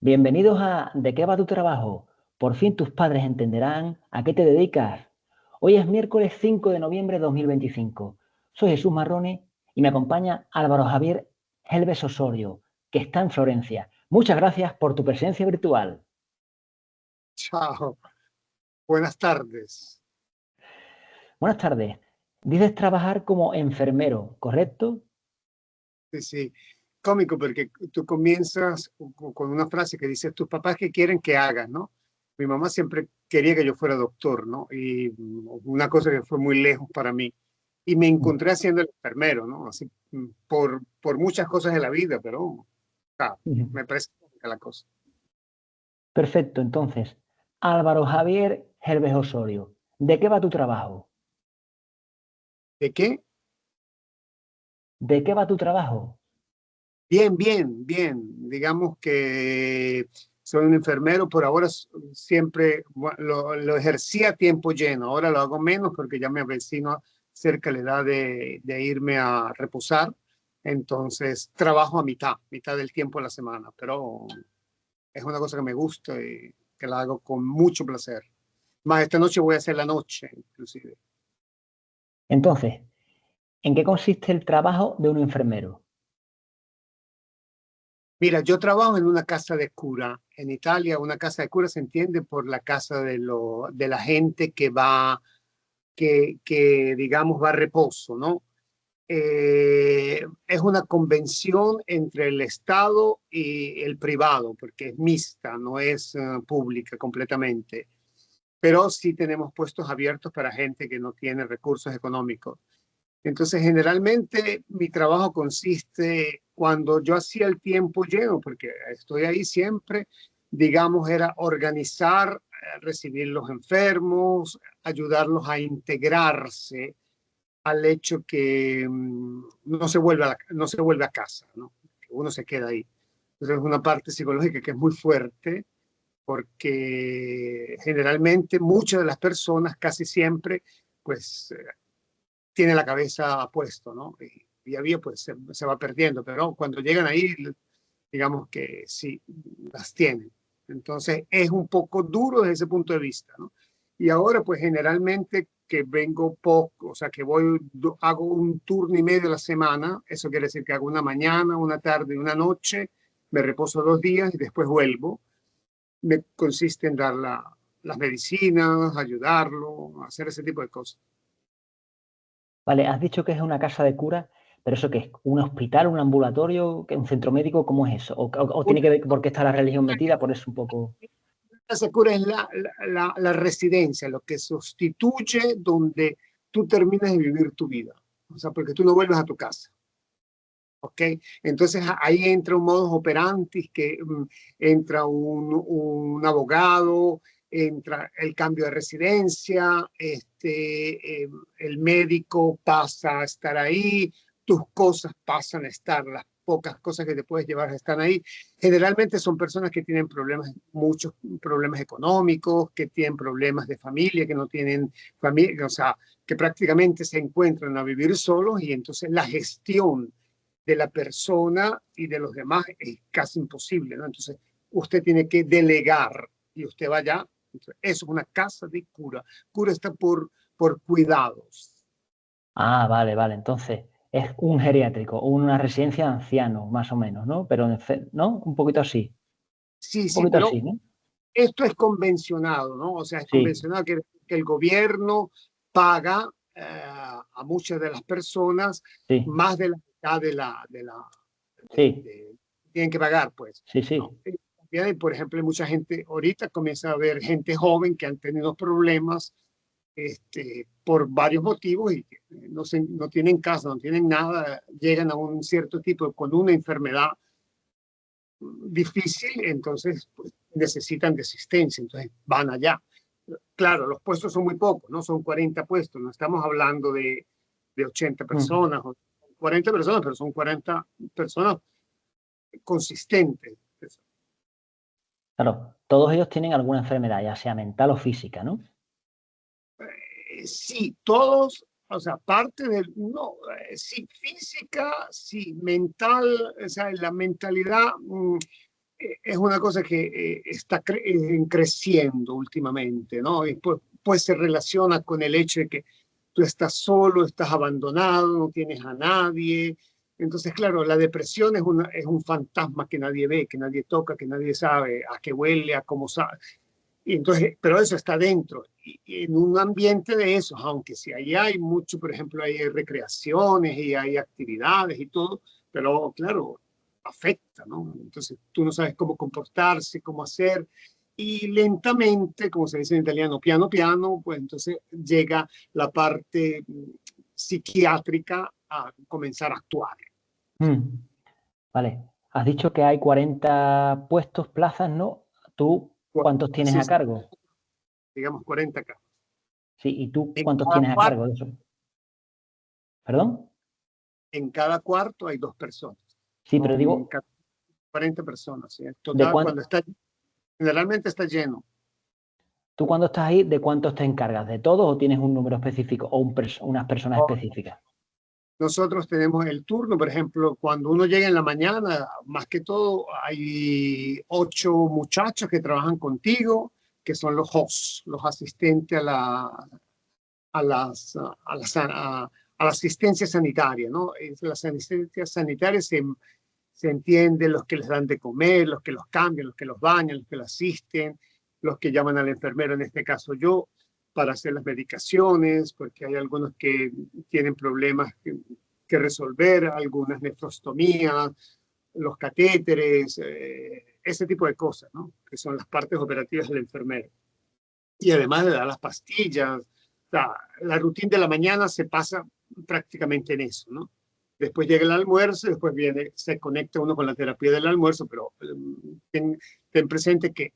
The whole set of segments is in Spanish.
Bienvenidos a ¿De qué va tu trabajo? Por fin tus padres entenderán a qué te dedicas. Hoy es miércoles 5 de noviembre de 2025. Soy Jesús Marrone y me acompaña Álvaro Javier Helves Osorio, que está en Florencia. Muchas gracias por tu presencia virtual. Chao, buenas tardes. Buenas tardes. Dices trabajar como enfermero, ¿correcto? Sí, cómico porque tú comienzas con una frase que dice, tus papás qué quieren que hagas, ¿no? Mi mamá siempre quería que yo fuera doctor, ¿no? Y una cosa que fue muy lejos para mí. Y me encontré haciendo el enfermero, ¿no? Así, por muchas cosas de la vida, pero me parece cómica la cosa. Perfecto, entonces, Álvaro Javier Helves Osorio, ¿de qué va tu trabajo? ¿De qué? ¿De qué va tu trabajo? Bien, bien, bien. Digamos que soy un enfermero, por ahora siempre lo ejercí a tiempo lleno, ahora lo hago menos porque ya me avecino cerca de la edad de irme a reposar, entonces trabajo a mitad del tiempo de la semana, pero es una cosa que me gusta y que la hago con mucho placer. Más esta noche voy a hacer la noche, inclusive. Entonces, ¿en qué consiste el trabajo de un enfermero? Mira, yo trabajo en una casa de cura. En Italia, una casa de cura se entiende por la casa de la gente que va, que digamos va a reposo, ¿no? Es una convención entre el Estado y el privado, porque es mixta, no es pública completamente. Pero sí tenemos puestos abiertos para gente que no tiene recursos económicos. Entonces, generalmente mi trabajo consiste, cuando yo hacía el tiempo lleno, porque estoy ahí siempre, digamos, era organizar, recibir los enfermos, ayudarlos a integrarse al hecho que no se vuelve a casa, ¿no? Que uno se queda ahí. Entonces, es una parte psicológica que es muy fuerte, porque generalmente muchas de las personas, casi siempre, pues tiene la cabeza puesto, ¿no? Y día a día pues se va perdiendo, pero cuando llegan ahí, digamos que sí, las tienen. Entonces es un poco duro desde ese punto de vista, ¿no? Y ahora pues generalmente que vengo poco, o sea que voy, hago un turno y medio a la semana, eso quiere decir que hago una mañana, una tarde y una noche, me reposo 2 días y después vuelvo. Me consiste en dar las medicinas, ayudarlo, hacer ese tipo de cosas. Vale, has dicho que es una casa de cura, pero ¿eso qué es? ¿Un hospital, un ambulatorio, un centro médico? ¿Cómo es eso? ¿O tiene que ver porque está la religión metida? Por eso un poco... La secura es la residencia, lo que sustituye donde tú terminas de vivir tu vida. O sea, porque tú no vuelves a tu casa. ¿Ok? Entonces ahí entra un modus operandi que entra un abogado, entra el cambio de residencia, el médico pasa a estar ahí, tus cosas pasan a estar, las pocas cosas que te puedes llevar están ahí. Generalmente son personas que tienen problemas, muchos problemas económicos, que tienen problemas de familia, que no tienen familia, o sea, que prácticamente se encuentran a vivir solos y entonces la gestión de la persona y de los demás es casi imposible, ¿no? Entonces, usted tiene que delegar y usted va allá. Entonces, eso es una casa de cura. Cura está por cuidados. Ah, vale, vale. Entonces, es un geriátrico, una residencia de ancianos, más o menos, ¿no? Pero, ¿no? Un poquito así. Sí, Un sí, poquito pero así, ¿no? esto es convencionado, ¿no? O sea, es Sí, convencionado que el gobierno paga a muchas de las personas sí, más de la mitad sí, tienen que pagar, pues, sí, sí. ¿no? Y, por ejemplo, hay mucha gente, ahorita comienza a haber gente joven que han tenido problemas por varios motivos y no tienen casa, no tienen nada, llegan a un cierto tipo, con una enfermedad difícil, entonces pues, necesitan de asistencia, entonces van allá. Claro, los puestos son muy pocos, no son 40 puestos, no estamos hablando de 80 Mm. personas, o 40 personas, pero son 40 personas consistentes. Claro, todos ellos tienen alguna enfermedad, ya sea mental o física, ¿no? Sí, todos, o sea, parte del, no, sí, física, sí, mental, o sea, la mentalidad es una cosa que está creciendo últimamente, ¿no? Y pues se relaciona con el hecho de que tú estás solo, estás abandonado, no tienes a nadie. Entonces, claro, la depresión es un fantasma que nadie ve, que nadie toca, que nadie sabe a qué huele, a cómo sabe. Y entonces, pero eso está dentro. Y en un ambiente de eso, aunque si ahí hay mucho, por ejemplo, hay recreaciones y hay actividades y todo, pero claro, afecta, ¿no? Entonces tú no sabes cómo comportarse, cómo hacer. Y lentamente, como se dice en italiano, piano piano, pues entonces llega la parte psiquiátrica a comenzar a actuar. Mm, vale. Has dicho que hay 40 puestos, plazas, ¿no? ¿Tú cuántos tienes Sí, a cargo? digamos 40 casos. Sí, ¿y tú En cuántos cada tienes a cuarto, cargo de eso? ¿Perdón? en cada cuarto hay 2 personas. Sí, pero Son digo, 40 personas. ¿Sí? En ¿de total, cuánto, generalmente está lleno. tú cuando estás ahí, de cuántos te encargas? ¿De todos o tienes un número específico o unas personas específicas? Nosotros tenemos el turno, por ejemplo, cuando uno llega en la mañana, más que todo, hay 8 muchachos que trabajan contigo, que son los hosts, los asistentes a la asistencia sanitaria, ¿no? Las asistencias sanitarias se entiende los que les dan de comer, los que los cambian, los que los bañan, los que los asisten, los que llaman al enfermero, en este caso yo, para hacer las medicaciones, porque hay algunos que tienen problemas que resolver, algunas nefrostomías, los catéteres, ese tipo de cosas, ¿no? Que son las partes operativas del enfermero. Y además le da las pastillas. O sea, la rutina de la mañana se pasa prácticamente en eso, ¿no? Después llega el almuerzo, después se conecta uno con la terapia del almuerzo, pero ten presente que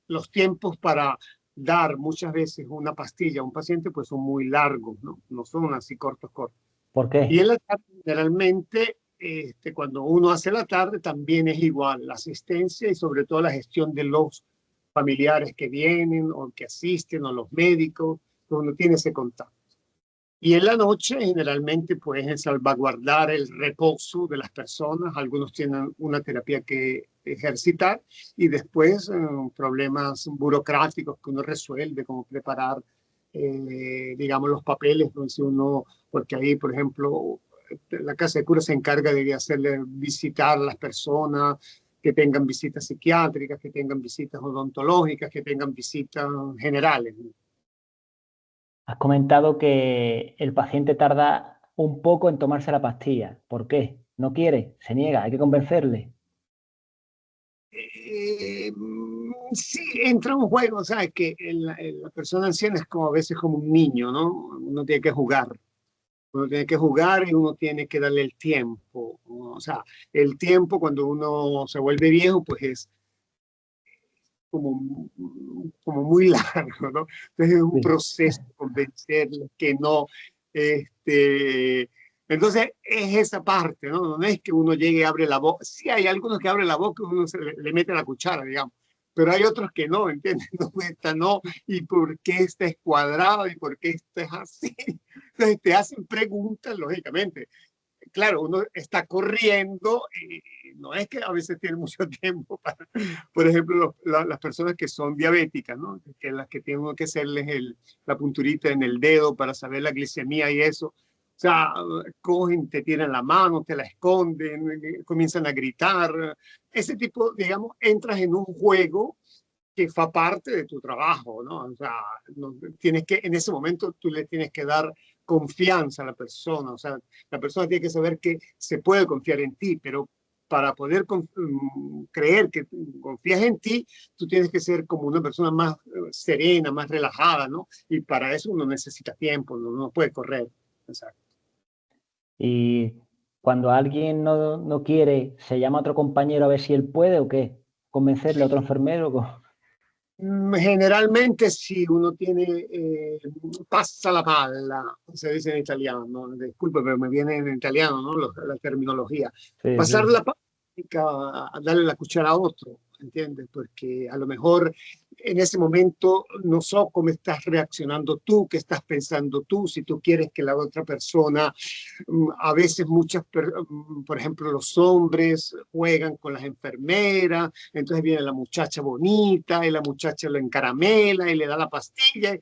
los tiempos para dar muchas veces una pastilla a un paciente pues son muy largos, ¿no? No son así cortos, cortos. ¿Por Y qué? en la tarde, generalmente, cuando uno hace la tarde, también es igual, la asistencia y sobre todo la gestión de los familiares que vienen o que asisten o los médicos, uno tiene ese contacto. Y en la noche generalmente pues es salvaguardar el reposo de las personas. Algunos tienen una terapia que ejercitar y después problemas burocráticos que uno resuelve, como preparar, digamos, los papeles, ¿no? Si uno, porque ahí, por ejemplo, la casa de cura se encarga de hacerle visitar a las personas, que tengan visitas psiquiátricas, que tengan visitas odontológicas, que tengan visitas generales, ¿no? Has comentado que el paciente tarda un poco en tomarse la pastilla. ¿Por qué? No quiere, se niega, hay que convencerle. Sí, entra un juego, ¿sabes? Que la persona anciana es como a veces como un niño, ¿no? Uno tiene que jugar. Uno tiene que jugar y uno tiene que darle el tiempo. O sea, el tiempo cuando uno se vuelve viejo, pues es como muy largo, ¿no? Entonces es un Sí. proceso convencerle que no. Este, entonces es esa parte, ¿no? No es que uno llegue y abre la boca. Sí hay algunos que abren la boca y uno le mete la cuchara, digamos. Pero hay otros que no, ¿entiendes? No, esta no, y por qué esta es cuadrado y por qué esta es así. Entonces te hacen preguntas, lógicamente. Claro, uno está corriendo y no es que a veces tiene mucho tiempo para, por ejemplo, las personas que son diabéticas, ¿no? Que las que tienen que hacerles la punturita en el dedo para saber la glicemia y eso. O sea, cogen, te tiran la mano, te la esconden, comienzan a gritar. Ese tipo, digamos, entras en un juego que fa parte de tu trabajo, ¿no? O sea, no, tienes que, en ese momento tú le tienes que dar confianza a la persona, o sea, la persona tiene que saber que se puede confiar en ti, pero para poder creer que confías en ti, tú tienes que ser como una persona más serena, más relajada, ¿no? Y para eso uno necesita tiempo, no puede correr. Exacto. Y cuando alguien no quiere, se llama a otro compañero a ver si él puede o qué. Convencerle a otro enfermero. Generalmente si uno tiene, pasa la palla, se dice en italiano, disculpe, pero me viene en italiano, ¿no? La terminología. Sí, Pasar sí. la palla significa a darle la cuchara a otro, ¿entiendes? Porque a lo mejor en ese momento no sé cómo estás reaccionando tú, qué estás pensando tú, si tú quieres que la otra persona, a veces por ejemplo, los hombres juegan con las enfermeras, entonces viene la muchacha bonita y la muchacha lo encaramela y le da la pastilla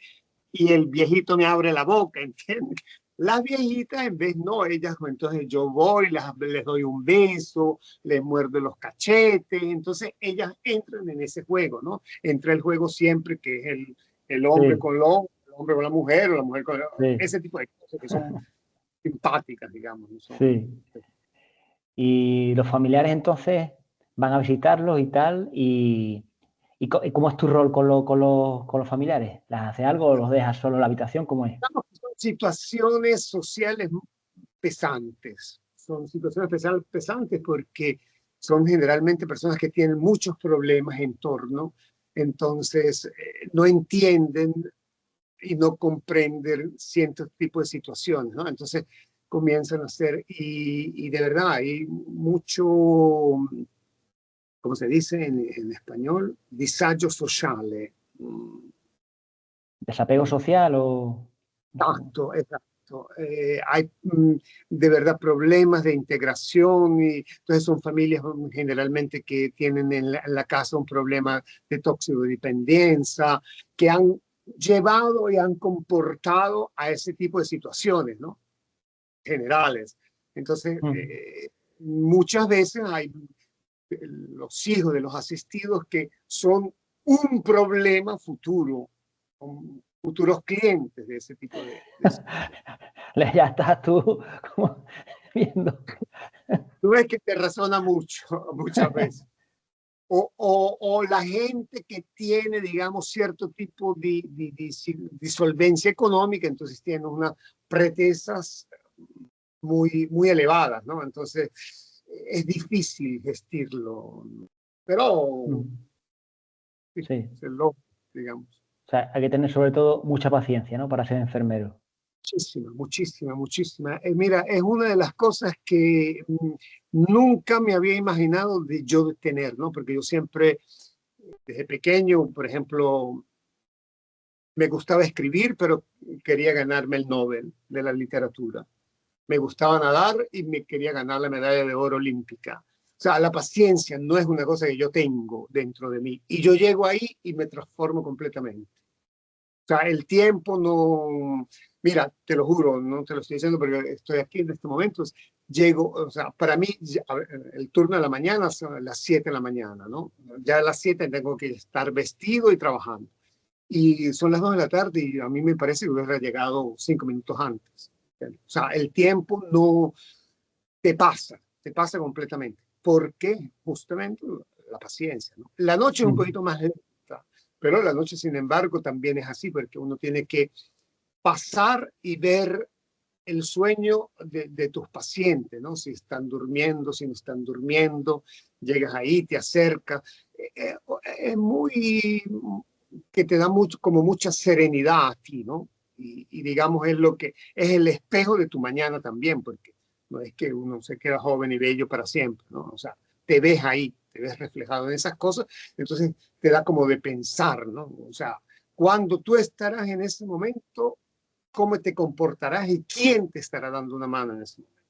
y el viejito me abre la boca, ¿entiendes? Las viejitas, en vez, no, ellas, entonces yo voy, les doy un beso, les muerdo los cachetes, entonces ellas entran en ese juego, ¿no? Entra el juego siempre que es el hombre Sí, con el hombre con la mujer, o la mujer con sí, ese tipo de cosas que son simpáticas, digamos, ¿no? sí. Y los familiares entonces van a visitarlos y tal, y ¿cómo es tu rol con los familiares? ¿Les hace algo o los dejas solo en la habitación? ¿Cómo es? Son situaciones sociales pesantes. Son situaciones pesantes porque son generalmente personas que tienen muchos problemas en torno, entonces no entienden y no comprenden ciertos tipos de situaciones, ¿no? Entonces comienzan a hacer, y de verdad hay mucho, ¿cómo se dice en español? Disagio sociale. ¿Desapego social o...? Exacto, exacto. Hay de verdad problemas de integración y entonces son familias generalmente que tienen en la casa un problema de toxicodipendencia, que han llevado y han comportado a ese tipo de situaciones, ¿no? Generales. Entonces, Mm. muchas veces hay los hijos de los asistidos que son un problema futuro, futuros clientes de ese tipo de Ya estás tú como viendo. tú ves que te razona mucho, muchas veces. O la gente que tiene, digamos, cierto tipo de solvencia económica, entonces tiene unas pretextos muy elevadas, ¿no? Entonces, es difícil gestirlo, pero Mm. sí, Sí. se logra, digamos. O sea, hay que tener sobre todo mucha paciencia, ¿no? Para ser enfermero. Muchísima, muchísima, muchísima. Mira, es una de las cosas que nunca me había imaginado de yo de tener, ¿no? Porque yo siempre, desde pequeño, por ejemplo, me gustaba escribir, pero quería ganarme el Nobel de la literatura. Me gustaba nadar y me quería ganar la medalla de oro olímpica. O sea, la paciencia no es una cosa que yo tengo dentro de mí. Y yo llego ahí y me transformo completamente. O sea, el tiempo no, mira, te lo juro, no te lo estoy diciendo porque estoy aquí en este momento, llego, o sea, para mí el turno de la mañana son las 7 de la mañana, ¿no? Ya a las 7 tengo que estar vestido y trabajando. Y son las 2 de la tarde y a mí me parece que hubiera llegado 5 minutos antes. O sea, el tiempo no te pasa completamente. ¿Por qué? Justamente la paciencia, ¿no? La noche es un Mm. poquito más lenta, pero la noche, sin embargo, también es así, porque uno tiene que pasar y ver el sueño de tus pacientes, ¿no? Si están durmiendo, si no están durmiendo, llegas ahí, te acercas. Es muy, que te da mucho, como mucha serenidad a ti, ¿no? Y digamos, es lo que es el espejo de tu mañana también, porque no es que uno se queda joven y bello para siempre, ¿no? O sea, te ves ahí, te ves reflejado en esas cosas, entonces te da como de pensar, ¿no? O sea, cuando tú estarás en ese momento, cómo te comportarás y quién te estará dando una mano en ese momento.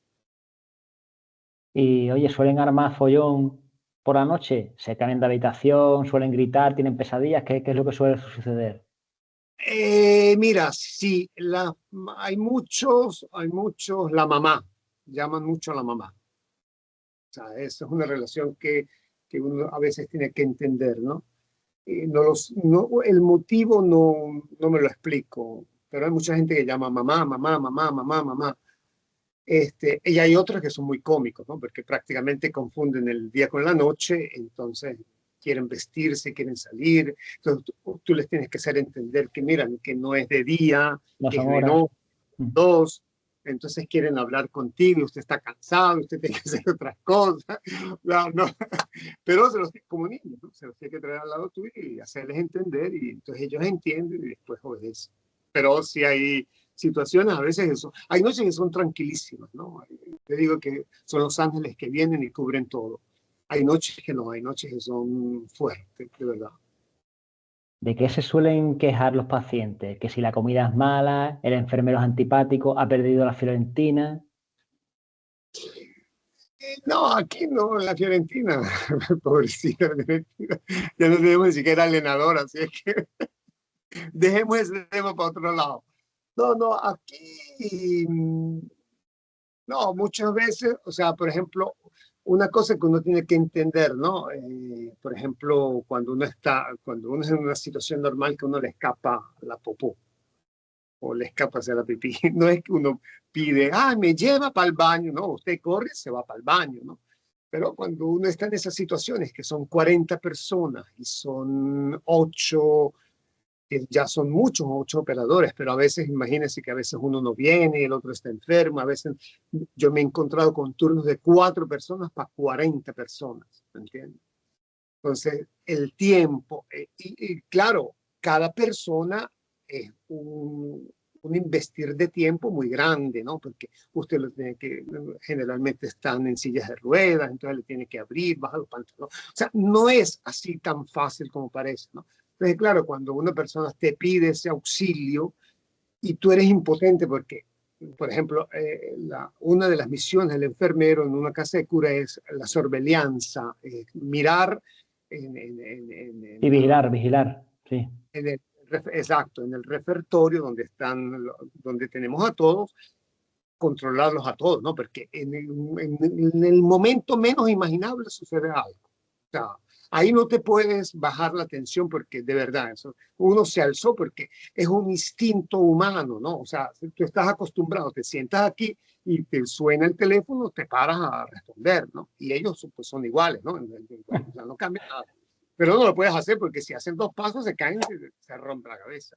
Y oye, suelen armar follón por la noche, se cambian de habitación, suelen gritar, tienen pesadillas, ¿qué es lo que suele suceder? Mira, sí, hay muchos, la mamá, llaman mucho a la mamá. O sea, esa es una relación que uno a veces tiene que entender, ¿no? El motivo no me lo explico, pero hay mucha gente que llama mamá, mamá, mamá, mamá, mamá. Y hay otros que son muy cómicos, ¿no? Porque prácticamente confunden el día con la noche, entonces quieren vestirse, quieren salir. Entonces tú les tienes que hacer entender que, miran, que no es de día, No que son es de horas. noche, Mm. dos. Entonces quieren hablar contigo, y usted está cansado, usted tiene que hacer otras cosas. No, no. Pero como niños, ¿no? Se los tiene que traer al lado tuyo y hacerles entender, y entonces ellos entienden y después obedecen. Pero si hay situaciones, a veces eso. Hay noches que son tranquilísimas, ¿no? Te digo que son los ángeles que vienen y cubren todo. Hay noches que no, hay noches que son fuertes, de verdad. ¿De qué se suelen quejar los pacientes? Que si la comida es mala, el enfermero es antipático, ha perdido la Fiorentina. No, aquí no, la Fiorentina, pobrecita la Fiorentina, ya no tenemos ni siquiera allenador, así es que dejemos ese tema para otro lado. No, no, aquí, no, muchas veces, o sea, por ejemplo, una cosa que uno tiene que entender, ¿no? Por ejemplo, cuando uno es en una situación normal que uno le escapa la popó o le escapa hacer la pipí, no es que uno pide, me lleva para el baño, no, usted corre, se va para el baño, ¿no? Pero cuando uno está en esas situaciones que son 40 personas y son 8, que ya son muchos, 8 operadores, pero a veces, imagínense que a veces uno no viene, el otro está enfermo, a veces yo me he encontrado con turnos de 4 personas para 40 personas, ¿me entiendes? Entonces, el tiempo, y claro, cada persona es un investir de tiempo muy grande, ¿no? Porque usted lo tiene que, generalmente están en sillas de ruedas, entonces le tiene que abrir, bajar los pantalones. O sea, no es así tan fácil como parece, ¿no? Entonces, claro, cuando una persona te pide ese auxilio y tú eres impotente porque, por ejemplo, una de las misiones del enfermero en una casa de cura es la sorveglianza, mirar Y vigilar, vigilar, sí. en el, exacto, en el repertorio donde tenemos a todos, controlarlos a todos, ¿no? Porque en el momento menos imaginable sucede algo. O sea, ahí no te puedes bajar la tensión porque de verdad eso, uno se alzó porque es un instinto humano, ¿no? O sea, si tú estás acostumbrado, te sientas aquí y te suena el teléfono, te paras a responder, ¿no? Y ellos pues, son iguales, ¿no? O sea, no cambia nada. Pero no lo puedes hacer porque si hacen 2 pasos se caen y se rompe la cabeza.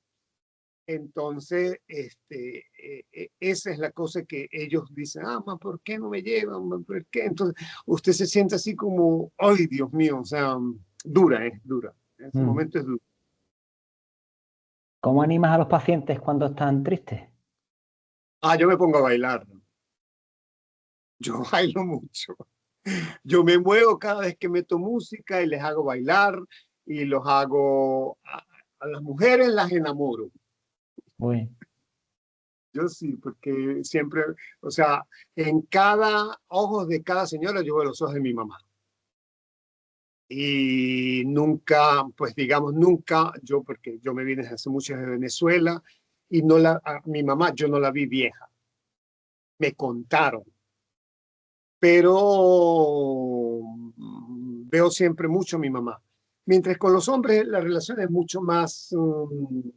Entonces, esa es la cosa que ellos dicen, ¿por qué no me llevan? ¿Por qué? Entonces, usted se siente así como, ay, Dios mío, o sea, dura, es dura. En ese Mm. momento es duro. ¿Cómo animas a los pacientes cuando están tristes? Yo me pongo a bailar, ¿no? Yo bailo mucho. Yo me muevo cada vez que meto música y les hago bailar y los hago, a las mujeres las enamoro. Uy, Yo sí, porque siempre, o sea, en cada ojo de cada señora yo veo los ojos de mi mamá. Y nunca, pues digamos, nunca, yo, porque yo me vine hace mucho de Venezuela y a mi mamá yo no la vi vieja, me contaron, pero veo siempre mucho a mi mamá. Mientras con los hombres la relación es mucho más,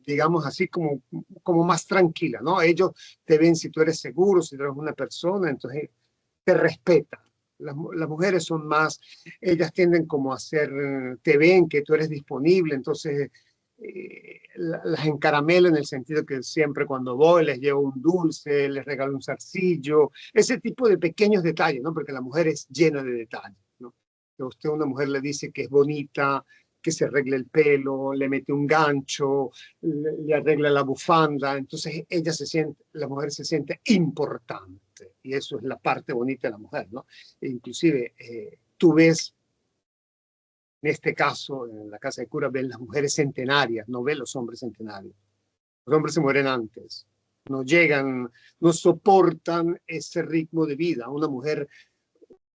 digamos así, como más tranquila, ¿no? Ellos te ven si tú eres seguro, si tú eres una persona, entonces te respetan. Las mujeres son más, ellas tienden como a ser, te ven que tú eres disponible, entonces las encaramelo en el sentido que siempre cuando voy les llevo un dulce, les regalo un zarcillo, ese tipo de pequeños detalles, ¿no? Porque la mujer es llena de detalles, ¿no? Que usted a una mujer le dice que es bonita, que se arregle el pelo, le mete un gancho, le arregla la bufanda, entonces ella se siente, la mujer se siente importante y eso es la parte bonita de la mujer, ¿no? E inclusive tú ves, en este caso, en la casa de cura, ven las mujeres centenarias, no ven los hombres centenarios. Los hombres se mueren antes, no llegan, no soportan ese ritmo de vida. Una mujer,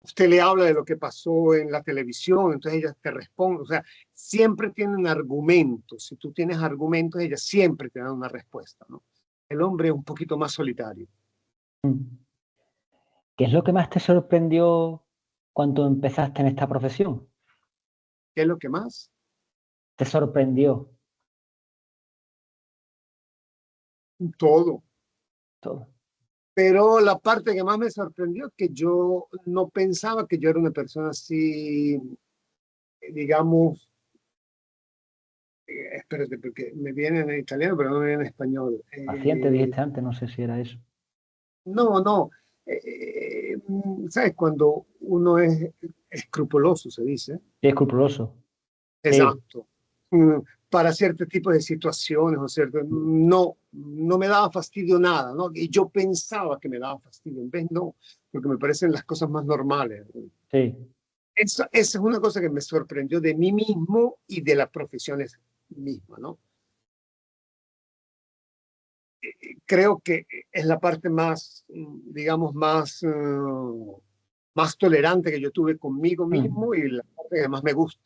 usted le habla de lo que pasó en la televisión, entonces ella te responde, o sea, siempre tienen argumentos. Si tú tienes argumentos, ella siempre te da una respuesta, ¿no? El hombre es un poquito más solitario. mm. ¿Qué es lo que más te sorprendió cuando empezaste en esta profesión? ¿Qué es lo que más? ¿Te sorprendió Todo. todo? Pero la parte que más me sorprendió es que yo no pensaba que yo era una persona así, digamos, espérate, porque me viene en italiano, pero no me viene en español. Paciente, dijiste antes, no sé si era eso. No, no. ¿Sabes? Cuando uno es escrupuloso, se dice. Escrupuloso. Sí, Exacto. Mm, Para cierto tipo de situaciones, o cierto, no me daba fastidio nada, ¿no? Y yo pensaba que me daba fastidio, en vez no, porque me parecen las cosas más normales. sí. Esa es una cosa que me sorprendió de mí mismo y de las profesiones. misma, ¿no? Creo que es la parte más, digamos, más tolerante que yo tuve conmigo mismo y la parte que más me gusta.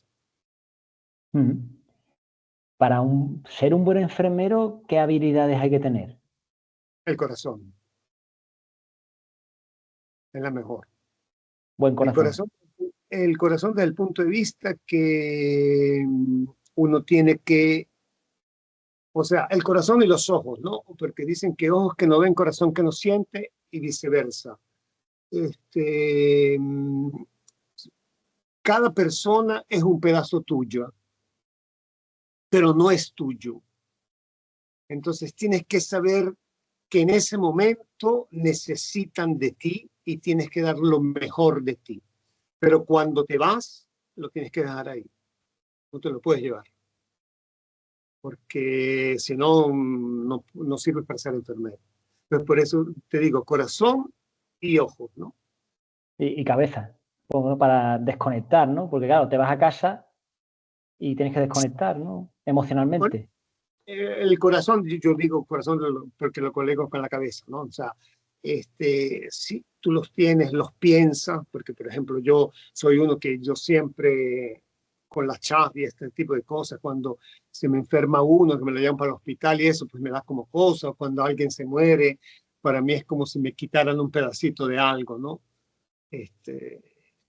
Para ser un buen enfermero, ¿qué habilidades hay que tener? El corazón es la mejor. Buen El corazón. corazón, el corazón desde el punto de vista que uno tiene que, o sea, el corazón y los ojos, ¿no? Porque dicen que ojos que no ven, corazón que no siente y viceversa. Cada persona es un pedazo tuyo, pero no es tuyo. Entonces tienes que saber que en ese momento necesitan de ti y tienes que dar lo mejor de ti. Pero cuando te vas, lo tienes que dejar ahí. No te lo puedes llevar. Porque si no, no sirve para ser enfermero. Entonces, por eso te digo, corazón y ojos, ¿no? Y cabeza, para desconectar, ¿no? Porque claro, te vas a casa y tienes que desconectar, ¿no? Bueno, Emocionalmente. el corazón, yo digo corazón porque lo colego con la cabeza, ¿no? O sea, si tú los tienes, los piensas, porque por ejemplo yo soy uno que yo siempre con la chat y este tipo de cosas, cuando se me enferma uno, que me lo llevan para el hospital y eso, pues me da como cosa, cuando alguien se muere, para mí es como si me quitaran un pedacito de algo, ¿no?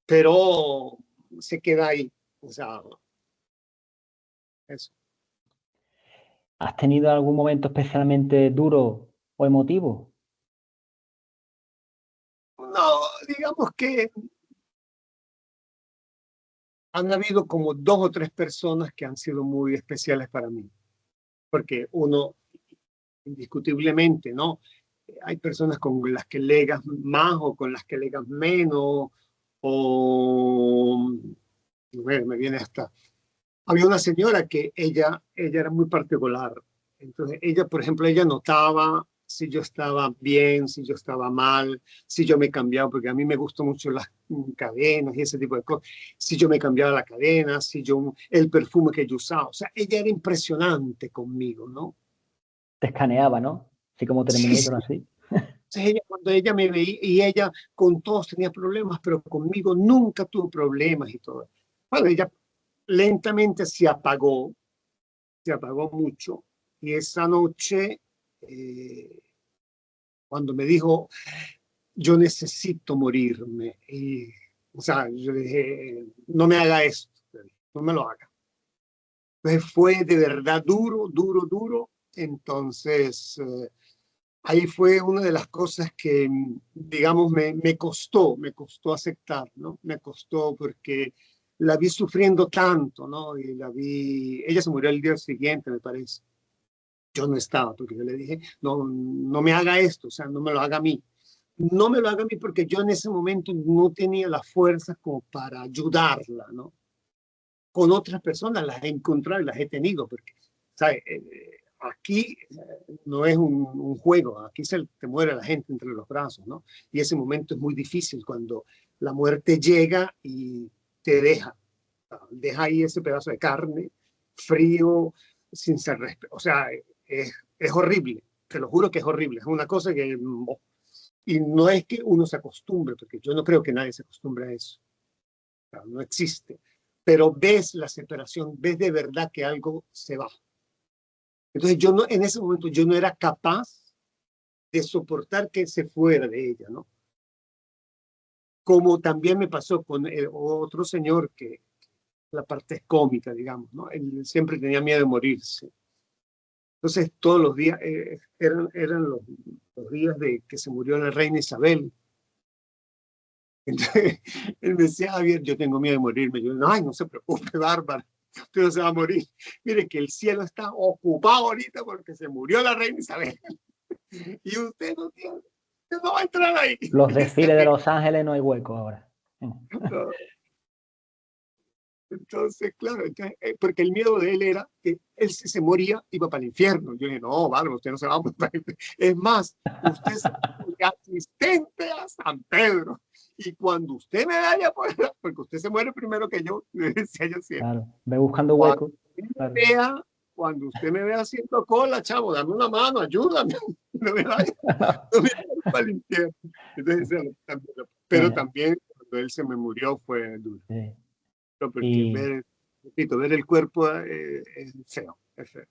Pero se queda ahí, o sea, eso. ¿Has tenido algún momento especialmente duro o emotivo? No, digamos que han habido como 2 o 3 personas que han sido muy especiales para mí, porque uno, indiscutiblemente, ¿no? Hay personas con las que legas más o con las que legas menos, o, bueno, me viene hasta, había una señora que ella era muy particular, entonces ella, por ejemplo, ella notaba si yo estaba bien, si yo estaba mal, si yo me cambiaba, porque a mí me gustan mucho las cadenas y ese tipo de cosas, si yo me cambiaba la cadena, el perfume que yo usaba, o sea, ella era impresionante conmigo, ¿no? Te escaneaba, ¿no? Así como Sí, sí. Terminator, así. Entonces ella, cuando ella me veía, y ella con todos tenía problemas, pero conmigo nunca tuvo problemas y todo. Bueno, ella lentamente se apagó mucho, y esa noche, cuando me dijo, yo necesito morirme. O sea, yo dije, no me haga esto, no me lo haga. Entonces fue de verdad duro, duro, duro. Entonces, ahí fue una de las cosas que, digamos, me costó aceptar, ¿no? Me costó porque la vi sufriendo tanto, ¿no? Y ella se murió el día siguiente, me parece. Yo no estaba, porque yo le dije, no, no me haga esto, o sea, no me lo haga a mí. No me lo haga a mí porque yo en ese momento no tenía las fuerzas como para ayudarla, ¿no? Con otras personas las he encontrado y las he tenido, porque, ¿sabes? Aquí no es un juego, aquí te muere la gente entre los brazos, ¿no? Y ese momento es muy difícil cuando la muerte llega y te deja ahí ese pedazo de carne, frío, sin ser respeto. O sea, es horrible, te lo juro que es horrible, es una cosa que y no es que uno se acostumbre, porque yo no creo que nadie se acostumbre a eso. No existe. Pero ves la separación, ves de verdad que algo se va. Entonces yo no, en ese momento yo no era capaz de soportar que se fuera de ella, ¿no? Como también me pasó con otro señor que la parte es cómica, digamos, ¿no? Él siempre tenía miedo de morirse. Entonces todos los días eran los días de que se murió la reina Isabel. Entonces, él me decía, Javier, yo tengo miedo de morirme. Yo, ay, no se preocupe, Bárbara, usted no se va a morir. Mire que el cielo está ocupado ahorita porque se murió la reina Isabel. Y usted no va a entrar ahí. Los desfiles de Los Ángeles no hay hueco ahora. Entonces, claro, porque el miedo de él era que él si se moría iba para el infierno. Yo dije, no, Bárbara, usted no se va a morir. Es más, usted es asistente a San Pedro. Y cuando usted me vaya, porque usted se muere primero que yo, le decía yo siempre. Claro, ve buscando Cuando hueco. me Claro. vea, cuando usted me ve haciendo cola, chavo, dame una mano, ayúdame. No me vaya, no me vaya para el infierno. Entonces, pero también cuando él se me murió fue duro. Sí. Porque Y, repito, ver el cuerpo es feo, es feo.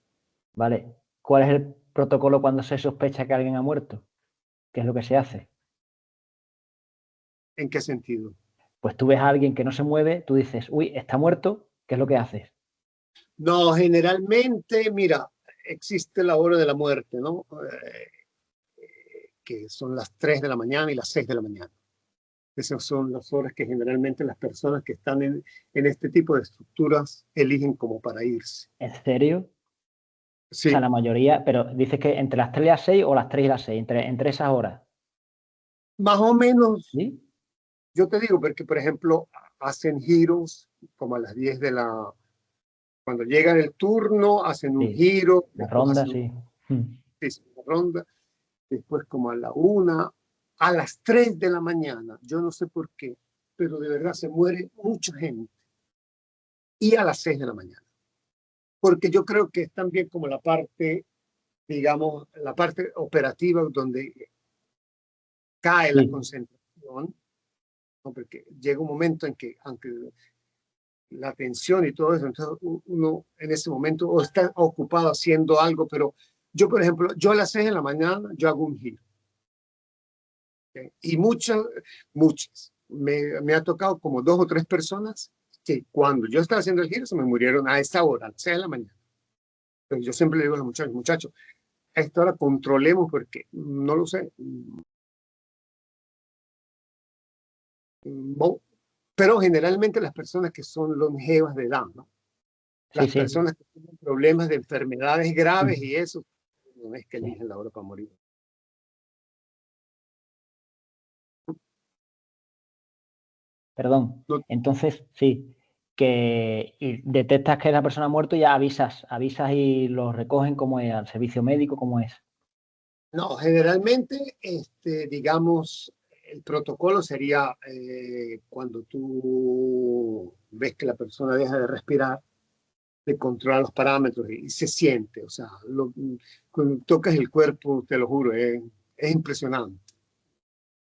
vale, ¿cuál es el protocolo cuando se sospecha que alguien ha muerto? ¿Qué es lo que se hace? ¿En qué sentido? Pues tú ves a alguien que no se mueve, tú dices, uy, está muerto, ¿qué es lo que haces? No, generalmente, mira, existe la hora de la muerte, ¿no? Que son las 3 de la mañana y las 6 de la mañana. Esas son las horas que generalmente las personas que están en este tipo de estructuras eligen como para irse. ¿En serio? O sea, Sí, la mayoría, pero dices que entre las 3 y las 6 o las 3 y las 6, entre esas horas. más o menos, ¿Sí? yo te digo, porque por ejemplo, hacen giros como a las 10 de la... Cuando llega el turno, hacen un Sí. giro, La después ronda, hacen sí. Mm. una ronda, después como a la 1, a las 3 de la mañana, yo no sé por qué, pero de verdad se muere mucha gente, y a las 6 de la mañana, porque yo creo que es también como la parte, digamos, la parte operativa donde cae la Sí. concentración, ¿no? Porque llega un momento en que, aunque la tensión y todo eso, entonces uno en ese momento o está ocupado haciendo algo, pero yo, por ejemplo, yo a las 6 de la mañana, yo hago un giro. ¿Okay? Y muchas. Me ha tocado como 2 o 3 personas que cuando yo estaba haciendo el giro se me murieron a esa hora, a las 6 de la mañana. Pero yo siempre le digo a los muchachos, a esta hora controlemos porque no lo sé. No, pero generalmente las personas que son longevas de edad, ¿no? Sí, Las sí. personas que tienen problemas de enfermedades graves Mm. y eso, no es que Sí. eligen la hora para morir. Perdón. No, Entonces, sí, que y detectas que la persona ha muerto y ya avisas y lo recogen como es, al servicio médico, como es. no, generalmente, digamos, el protocolo sería cuando tú ves que la persona deja de respirar, de controlar los parámetros y se siente, o sea, cuando tocas el cuerpo, te lo juro, es impresionante.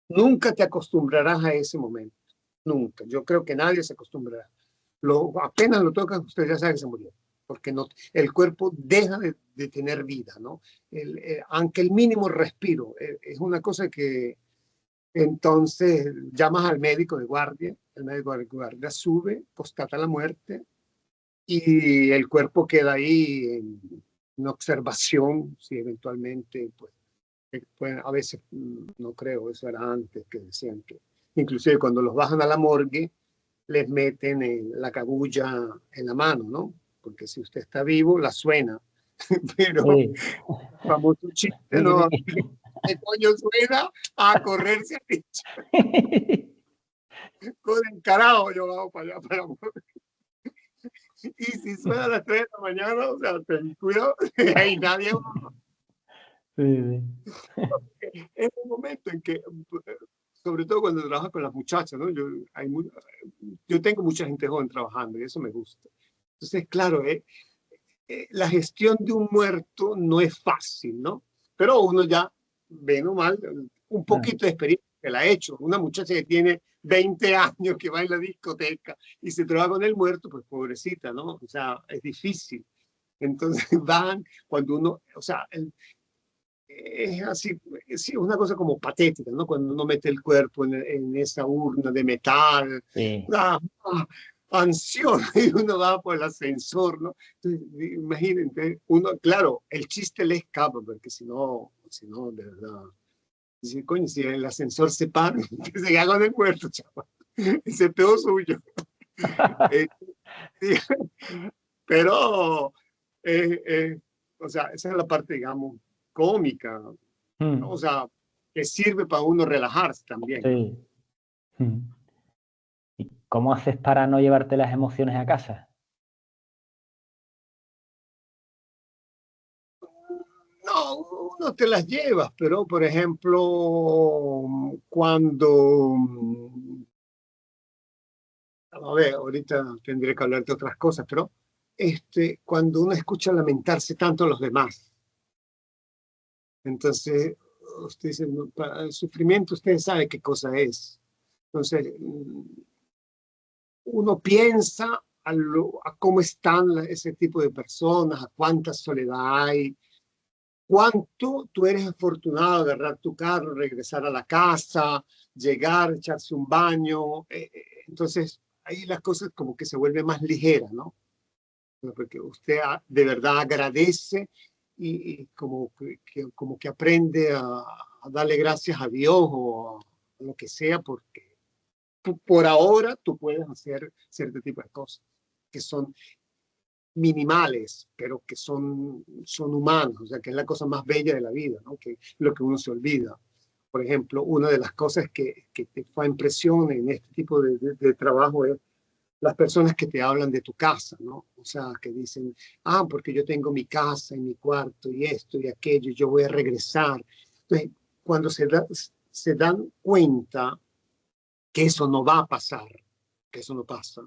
Nunca te acostumbrarás a ese momento, nunca. Yo creo que nadie se acostumbrará. Apenas lo tocas, usted ya sabe que se murió, porque no, el cuerpo deja de tener vida, ¿no? Aunque el mínimo respiro, es una cosa que entonces llamas al médico de guardia, el médico de guardia sube, constata la muerte y el cuerpo queda ahí en observación, si eventualmente, pues a veces, no creo, eso era antes que decían que, inclusive cuando los bajan a la morgue, les meten la cabulla en la mano, ¿no? Porque si usted está vivo, la suena. Pero Sí. famoso chiste, Sí, ¿no? sí. ¿Qué coño suena? A correrse a dicho. Con encarado yo vamos para allá, para la morgue. Y si suena a las 3 de la mañana, o sea, ten cuidado, ahí nadie va. Sí, sí. Es un momento en que, sobre todo cuando trabajas con las muchachas, ¿no? Yo tengo mucha gente joven trabajando y eso me gusta. Entonces, claro, la gestión de un muerto no es fácil, ¿no? Pero uno ya, bien o mal, un Claro. poquito de experiencia que la ha hecho. Una muchacha que tiene 20 años, que va en la discoteca y se trabaja con el muerto, pues pobrecita, ¿no? O sea, es difícil. Entonces van, cuando uno, o sea, es así, sí, una cosa como patética, ¿no? Cuando uno mete el cuerpo en esa urna de metal, Sí. ah, ansioso, y uno va por el ascensor, ¿no? Entonces, imagínate, uno, claro, el chiste le escapa, porque si no, de verdad, dice, coño, si el ascensor se para, que se haga del muerto, chaval, ese peor suyo. Eh, sí, pero, eh, eh, o sea, esa es la parte, digamos, cómica, ¿no? O Mm. sea, que sirve para uno relajarse también, ¿no? Sí. Mm. ¿Y cómo haces para no llevarte las emociones a casa? No, uno te las llevas, pero por ejemplo, cuando, a ver, ahorita tendré que hablar de otras cosas, pero cuando uno escucha lamentarse tanto a los demás. Entonces, usted dice, "No, para el sufrimiento usted sabe qué cosa es". Entonces, uno piensa a cómo están ese tipo de personas, a cuánta soledad hay, cuánto tú eres afortunado de agarrar tu carro, regresar a la casa, llegar, echarse un baño. Entonces, ahí las cosas como que se vuelven más ligeras, ¿no? Porque usted de verdad agradece y como que aprende a darle gracias a Dios o a lo que sea, porque por ahora tú puedes hacer cierto tipo de cosas que son minimales, pero que son humanos, o sea, que es la cosa más bella de la vida, ¿no? Que lo que uno se olvida. Por ejemplo, una de las cosas que te fue impresión en este tipo de trabajo es las personas que te hablan de tu casa, ¿no? O sea, que dicen, porque yo tengo mi casa y mi cuarto y esto y aquello, yo voy a regresar. Entonces, cuando se dan cuenta que eso no va a pasar, que eso no pasa.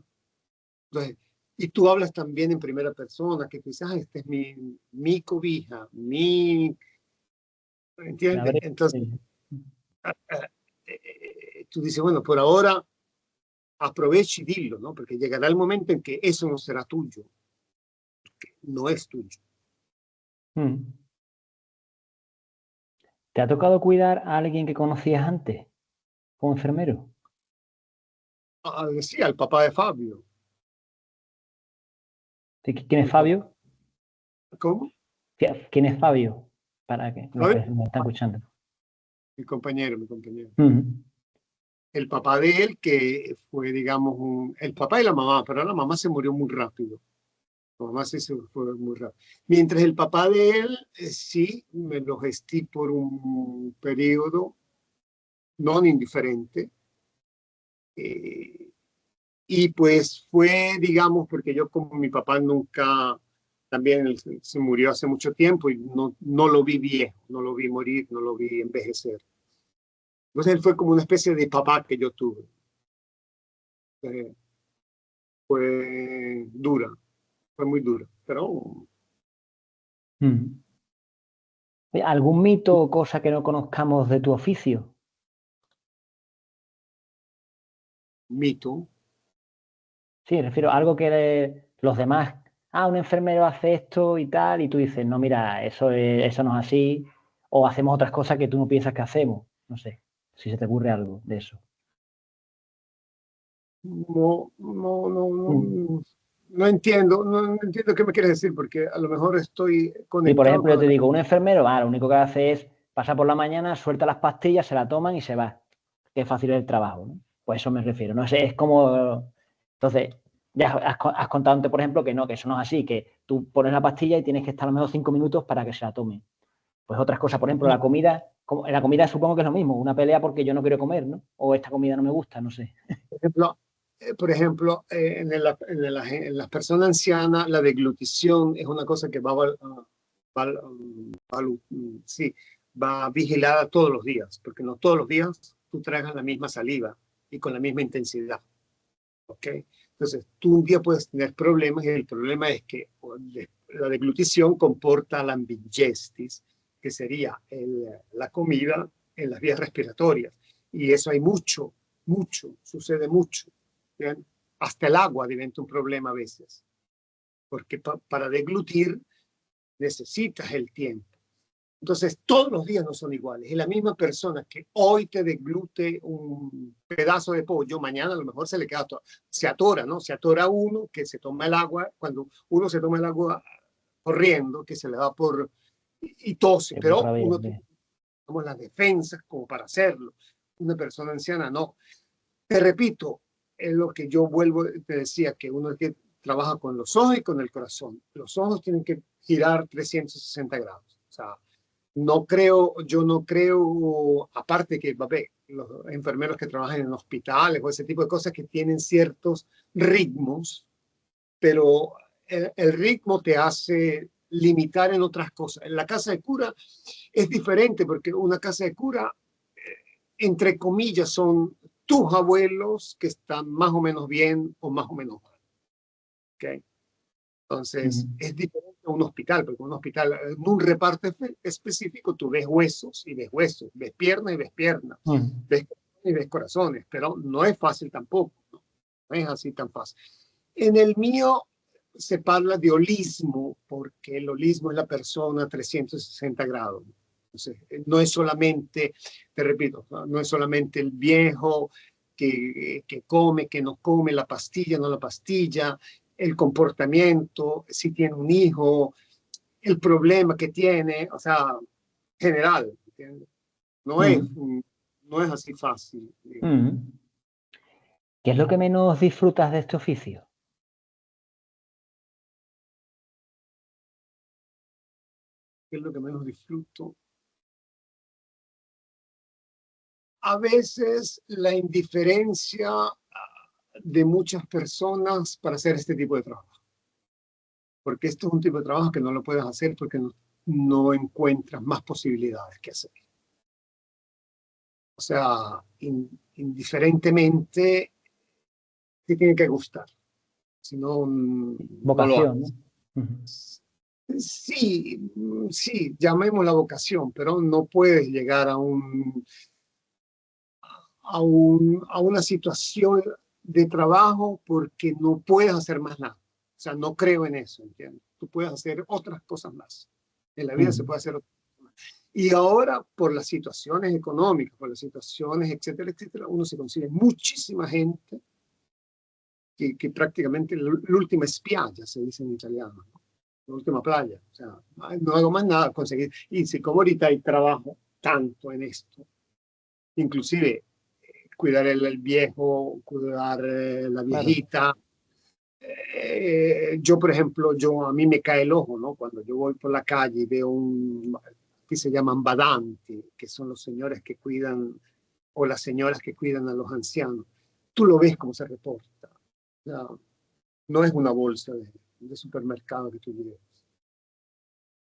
Entonces, y tú hablas también en primera persona, que tú dices, esta es mi cobija, ¿entiendes? Entonces, tú dices, bueno, por ahora aprovecha y dilo, ¿no? Porque llegará el momento en que eso no será tuyo, no es tuyo. ¿Te ha tocado cuidar a alguien que conocías antes, como enfermero? Sí, al papá de Fabio. ¿Quién es Fabio? ¿Cómo? ¿Quién es Fabio? Para que los Fabio, que me están escuchando. mi compañero, mi compañero. Uh-huh. El papá de él, que fue, digamos, el papá y la mamá, pero la mamá se murió muy rápido. La mamá sí se fue muy rápido. Mientras el papá de él, sí, me lo gestí por un periodo no indiferente. Y pues fue, digamos, porque yo como mi papá nunca, también él se murió hace mucho tiempo y no lo vi viejo, no lo vi morir, no lo vi envejecer. Entonces él fue como una especie de papá que yo tuve. Fue dura, fue muy dura, pero ¿Algún mito o cosa que no conozcamos de tu oficio? mito. Sí, refiero a algo que los demás, un enfermero hace esto y tal, y tú dices, no, mira, eso no es así, o hacemos otras cosas que tú no piensas que hacemos. No sé, si se te ocurre algo de eso. No entiendo, no entiendo qué me quieres decir, porque a lo mejor estoy Y por conectado ejemplo, yo con te digo, un enfermero, lo único que hace es pasa por la mañana, suelta las pastillas, se la toman y se va. Qué fácil es el trabajo, ¿no? Pues eso me refiero. No sé, es como. Entonces, ya has contado antes, por ejemplo, que no, que eso no es así, que tú pones la pastilla y tienes que estar a lo mejor 5 minutos para que se la tome. Pues otras cosas, por ejemplo, la comida, en la comida supongo que es lo mismo, una pelea porque yo no quiero comer, ¿no? O esta comida no me gusta, no sé. por ejemplo, en las personas ancianas, la deglutición es una cosa que sí, va vigilada todos los días, porque no todos los días tú tragas la misma saliva y con la misma intensidad. ¿Ok? Entonces, tú un día puedes tener problemas y el problema es que la deglutición comporta la ambigestis, que sería la comida en las vías respiratorias. Y eso hay sucede mucho. ¿Bien? Hasta el agua diventa un problema a veces, porque para deglutir necesitas el tiempo. Entonces, todos los días no son iguales. Y la misma persona que hoy te deglute un pedazo de pollo, mañana a lo mejor se le queda todo, se atora, ¿no? Se atora uno que se toma el agua, cuando uno se toma el agua corriendo, que se le da y tose, pero uno tiene las defensas como para hacerlo. Una persona anciana no. Te repito, es lo que yo te decía, que uno que trabaja con los ojos y con el corazón. Los ojos tienen que girar 360 grados. O sea, yo no creo, aparte que los enfermeros que trabajan en hospitales o ese tipo de cosas que tienen ciertos ritmos, pero el ritmo te hace limitar en otras cosas. En la casa de cura es diferente porque una casa de cura, entre comillas, son tus abuelos que están más o menos bien o más o menos mal. ¿Okay? Entonces, es diferente a un hospital, porque en un hospital, en un reparto específico, tú ves huesos y ves huesos, ves piernas y ves piernas, ves corazones y ves corazones, pero no es fácil tampoco, ¿no? No es así tan fácil. En el mío se habla de holismo, porque el holismo es la persona 360 grados. Entonces, no es solamente, te repito, no es solamente el viejo que come, que no come, la pastilla, no la pastilla, el comportamiento, si tiene un hijo, el problema que tiene, o sea, general, ¿entiendes? No es, no es así fácil. ¿Qué es lo que menos disfrutas de este oficio? ¿Qué es lo que menos disfruto? A veces la indiferencia de muchas personas para hacer este tipo de trabajo. Porque esto es un tipo de trabajo que no lo puedes hacer porque no encuentras más posibilidades que hacer. O sea, indiferentemente te tiene que gustar, si no, no lo Vocación, haces. ¿no? Sí, sí, llamémosla vocación, pero no puedes llegar a una situación de trabajo porque no puedes hacer más nada. O sea, no creo en eso, ¿entiendes? Tú puedes hacer otras cosas más. En la vida se puede hacer otras cosas más. Y ahora, por las situaciones económicas, por las situaciones, etcétera, etcétera, uno se consigue muchísima gente que prácticamente l'ultima spiaggia, se dice en italiano, ¿no? La última playa. O sea, no hago más nada, conseguir. Y si como ahorita hay trabajo tanto en esto, inclusive cuidar el viejo, cuidar la viejita. Yo, por ejemplo, a mí me cae el ojo, ¿no? Cuando yo voy por la calle y veo que se llaman badanti, que son los señores que cuidan, o las señoras que cuidan a los ancianos. Tú lo ves como se reporta. O sea, no es una bolsa de supermercado que tú llevas.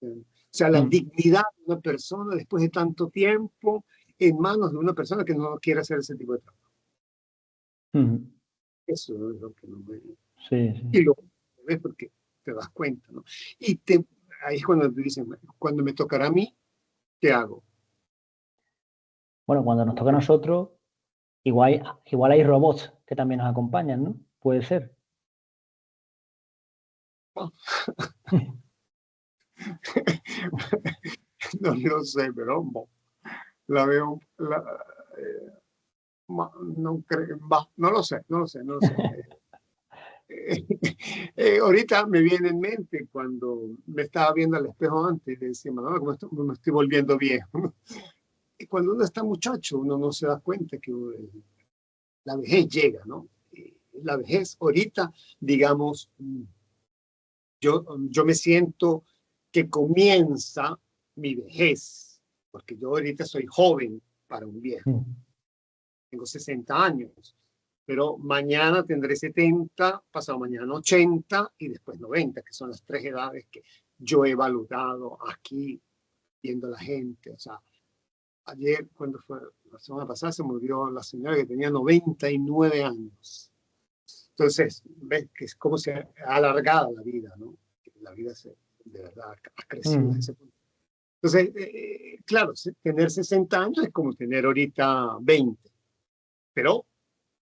O sea, la dignidad de una persona después de tanto tiempo en manos de una persona que no quiere hacer ese tipo de trabajo. Eso es lo que no me... Sí, sí. Y lo ves porque te das cuenta, ¿no? Y ahí es cuando te dicen, cuando me tocará a mí, ¿qué hago? Bueno, cuando nos toca a nosotros, igual hay robots que también nos acompañan, ¿no? Puede ser. No lo sé, pero la veo, no, no lo sé, no lo sé, no lo sé. Ahorita me viene en mente cuando me estaba viendo al espejo antes y decía, no, me estoy volviendo viejo. Y cuando uno está muchacho, uno no se da cuenta que la vejez llega, ¿no? La vejez ahorita, digamos, yo me siento que comienza mi vejez, porque yo ahorita soy joven para un viejo, tengo 60 años, pero mañana tendré 70, pasado mañana 80 y después 90, que son las tres edades que yo he valorado aquí viendo a la gente. O sea, ayer, cuando fue la semana pasada, se murió la señora que tenía 99 años. Entonces, ves que es como se ha alargado la vida, ¿no? La vida de verdad ha crecido desde ese punto. Entonces, claro, tener 60 años es como tener ahorita 20, pero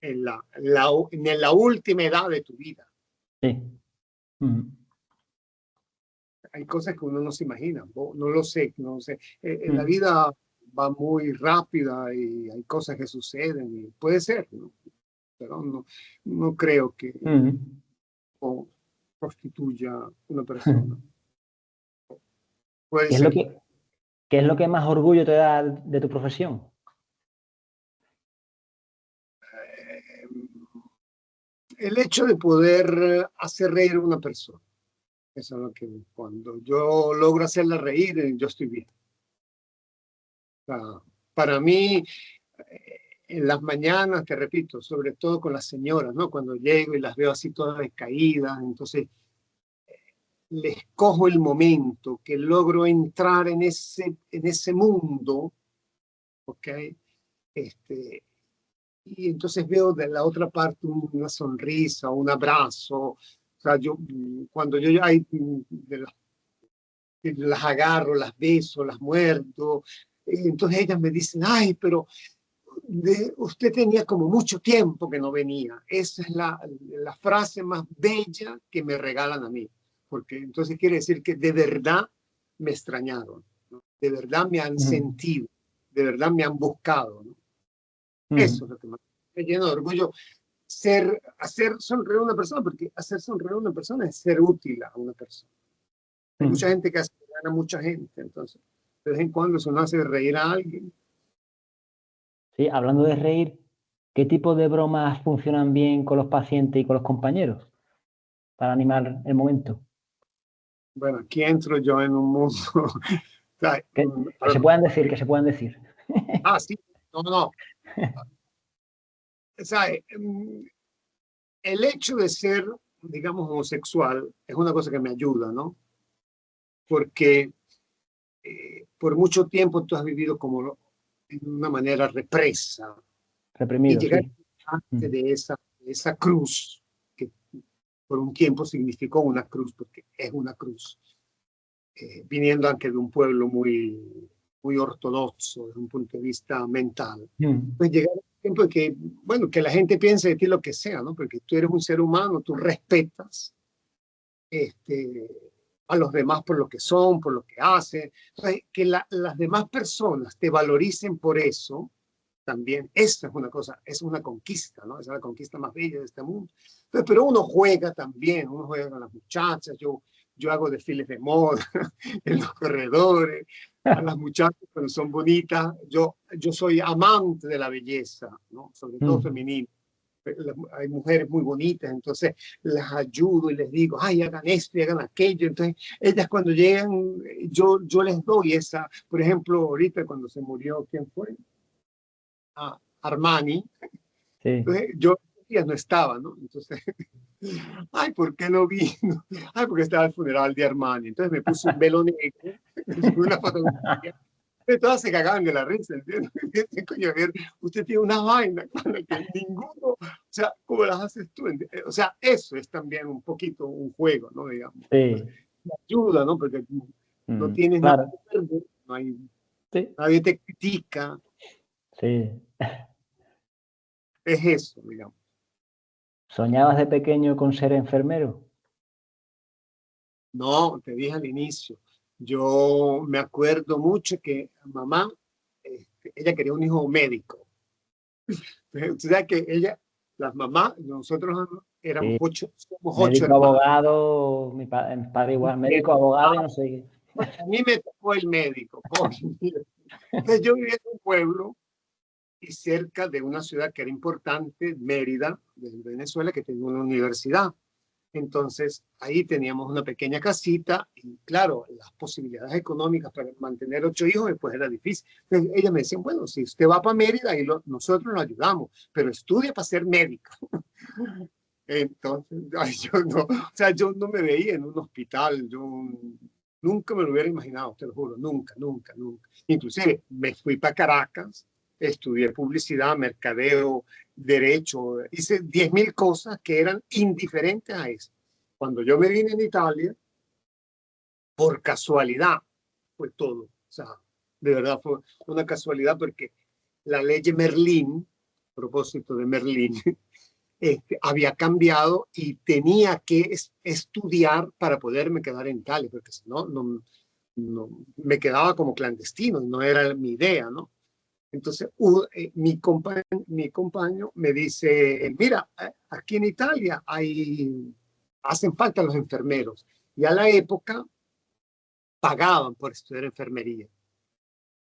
en la última edad de tu vida. Sí. Hay cosas que uno no se imagina, no lo sé, no sé. La vida va muy rápida y hay cosas que suceden y puede ser, ¿no? Pero no creo que constituya una persona. Puede ¿Qué es lo ser. que, qué es lo que más orgullo te da de tu profesión? El hecho de poder hacer reír a una persona. Eso es lo que cuando yo logro hacerla reír, yo estoy bien. O sea, para mí, en las mañanas, te repito, sobre todo con las señoras, ¿no? Cuando llego y las veo así todas decaídas, entonces les cojo el momento que logro entrar en ese mundo, ¿ok? Y entonces veo de la otra parte una sonrisa, un abrazo, O sea, cuando yo hay, las agarro, las beso, las muerdo, entonces ellas me dicen, ay, pero usted tenía como mucho tiempo que no venía. Esa es la frase más bella que me regalan a mí, porque entonces quiere decir que de verdad me extrañaron, ¿no? De verdad me han sentido, de verdad me han buscado, ¿no? Eso es lo que me llena de orgullo, hacer sonreír a una persona, porque hacer sonreír a una persona es ser útil a una persona. Hay mucha gente que hace reír a mucha gente, entonces de vez en cuando eso no hace reír a alguien. Sí, hablando de reír, ¿qué tipo de bromas funcionan bien con los pacientes y con los compañeros para animar el momento? Bueno, aquí entro yo en un mundo. Que se puedan decir, que se puedan decir. Sí, no. O sea, el hecho de ser, digamos, homosexual es una cosa que me ayuda, ¿no? Porque por mucho tiempo tú has vivido como de una manera represa y Reprimido, llegar sí. de esa cruz, que por un tiempo significó una cruz, porque es una cruz, viniendo aunque de un pueblo muy ortodoxo desde un punto de vista mental. Pues llegar al tiempo de que, bueno, que la gente piense de ti lo que sea, ¿no? Porque tú eres un ser humano, tú respetas a los demás por lo que son, por lo que hacen. Entonces, que las demás personas te valoricen por eso, también, esa es una cosa, es una conquista, ¿no? Esa es la conquista más bella de este mundo. Entonces, pero uno juega también, uno juega con las muchachas, yo hago desfiles de moda en los corredores, a las muchachas cuando son bonitas, yo soy amante de la belleza, ¿no? Sobre todo femenina. Hay mujeres muy bonitas, entonces las ayudo y les digo, ay, hagan esto y hagan aquello. Entonces, ellas cuando llegan, yo les doy esa, por ejemplo, ahorita cuando se murió, ¿quién fue? Armani. Sí. Entonces, yo ya no estaba, ¿no? Entonces, ay, ¿por qué no vino? Ay, porque estaba el funeral de Armani. Entonces me puse un velo negro, una fotografía. Todas se cagaban de la risa, ¿entiendes? Coño, a ver, usted tiene una vaina con la que ninguno, o sea, ¿cómo las haces tú? O sea, eso es también un poquito un juego, ¿no? Digamos. Sí. Entonces, me ayuda, ¿no? Porque no tienes claro. nada que perder, no hay, Sí. nadie te critica. Sí. Es eso, digamos. ¿Soñabas de pequeño con ser enfermero? No, te dije al inicio. Yo me acuerdo mucho que mamá, ella quería un hijo médico. O sea que ella, las mamás, nosotros éramos Sí. somos 8 Médico, hermanos. abogado, mi padre igual, médico, abogado y no sé qué. A mí me tocó el médico, coño. Entonces yo vivía en un pueblo y cerca de una ciudad que era importante, Mérida, de Venezuela, que tenía una universidad. Entonces, ahí teníamos una pequeña casita y, claro, las posibilidades económicas para mantener 8 hijos, pues era difícil. Entonces, ella me decía, bueno, si usted va para Mérida, y nosotros lo ayudamos, pero estudia para ser médico. Entonces, ay, yo no me veía en un hospital, yo nunca me lo hubiera imaginado, te lo juro, nunca. Inclusive, me fui para Caracas, estudié publicidad, mercadeo, derecho, hice 10.000 cosas que eran indiferentes a eso. Cuando yo me vine en Italia, por casualidad, fue todo. O sea, de verdad fue una casualidad porque la ley Merlín, a propósito de Merlín, había cambiado y tenía que estudiar para poderme quedar en Italia, porque si no, me quedaba como clandestino, no era mi idea, ¿no? Entonces, mi compañero me dice, mira, aquí en Italia hacen falta los enfermeros. Y a la época pagaban por estudiar enfermería.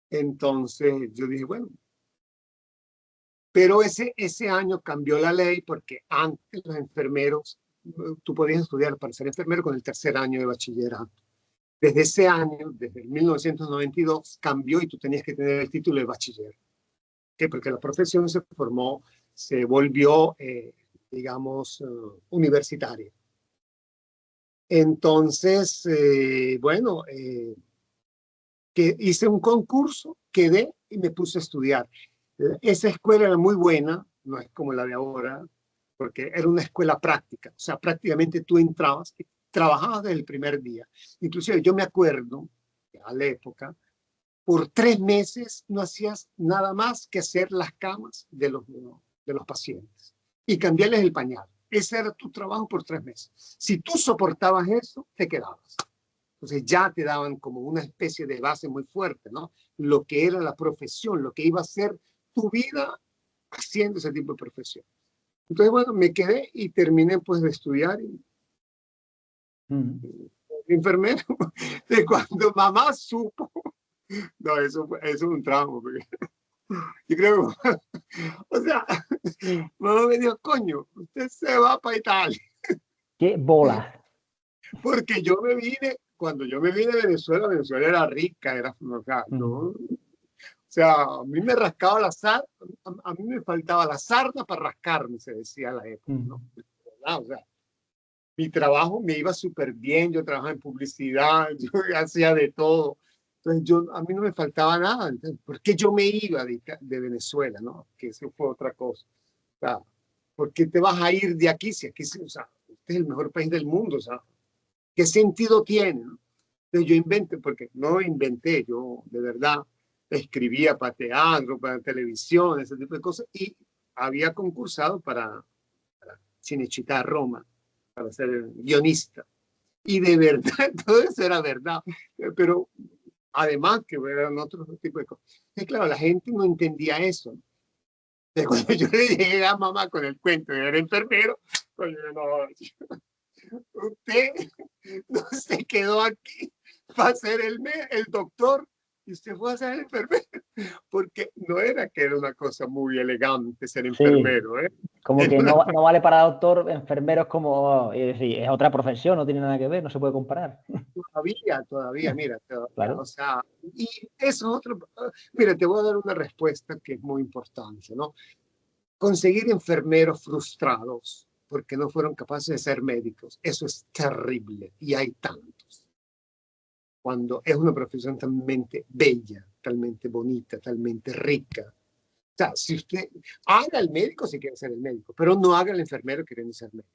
Entonces, yo dije, bueno, pero ese año cambió la ley porque antes los enfermeros, tú podías estudiar para ser enfermero con el tercer año de bachillerato. Desde ese año, desde el 1992, cambió y tú tenías que tener el título de bachiller. Porque la profesión se volvió, digamos, universitaria. Entonces, bueno, que hice un concurso, quedé y me puse a estudiar. Esa escuela era muy buena, no es como la de ahora, porque era una escuela práctica. O sea, prácticamente tú entrabas y trabajabas desde el primer día. Inclusive yo me acuerdo, a la época, por 3 meses no hacías nada más que hacer las camas de los pacientes y cambiarles el pañal. Ese era tu trabajo por 3 meses. Si tú soportabas eso, te quedabas. Entonces ya te daban como una especie de base muy fuerte, ¿no? Lo que era la profesión, lo que iba a ser tu vida haciendo ese tipo de profesión. Entonces, bueno, me quedé y terminé pues de estudiar enfermero. De cuando mamá supo, no, eso es un trauma, porque yo creo, o sea, mamá me dijo, coño, usted se va para Italia. ¡Qué bolas! Porque cuando yo me vine de Venezuela, Venezuela era rica, era, o sea, no, o sea, a mí me rascaba la sarna, a mí me faltaba la sarna para rascarme, se decía a la época, ¿no? O sea, mi trabajo me iba súper bien, yo trabajaba en publicidad, yo hacía de todo. Entonces, a mí no me faltaba nada. Entonces, ¿por qué yo me iba de Venezuela, no? Que eso fue otra cosa. O sea, ¿por qué te vas a ir de aquí si aquí, o sea, este es el mejor país del mundo, o sea, ¿qué sentido tiene, no? Entonces yo inventé, porque no inventé, yo de verdad escribía para teatro, para televisión, ese tipo de cosas, y había concursado para Cinecittà Roma, para ser guionista. Y de verdad, todo eso era verdad. Pero además que eran otros tipos de cosas. Y claro, la gente no entendía eso. Entonces, cuando yo le llegué a mamá con el cuento de era enfermero, pues yo, no, usted no se quedó aquí para ser el doctor y usted fue a ser el enfermero. Porque no era que era una cosa muy elegante ser Sí, enfermero, ¿eh? como que no, no vale para doctor, enfermero es como, es decir, es otra profesión, no tiene nada que ver, no se puede comparar. Todavía, mira, todavía, o Claro. sea, y eso es otro, mira, te voy a dar una respuesta que es muy importante, ¿no? Conseguir enfermeros frustrados porque no fueron capaces de ser médicos, eso es terrible y hay tantos. Cuando es una profesión talmente bella, talmente bonita, talmente rica. O sea, si usted haga el médico si quiere ser el médico, pero no haga el enfermero queriendo ser médico.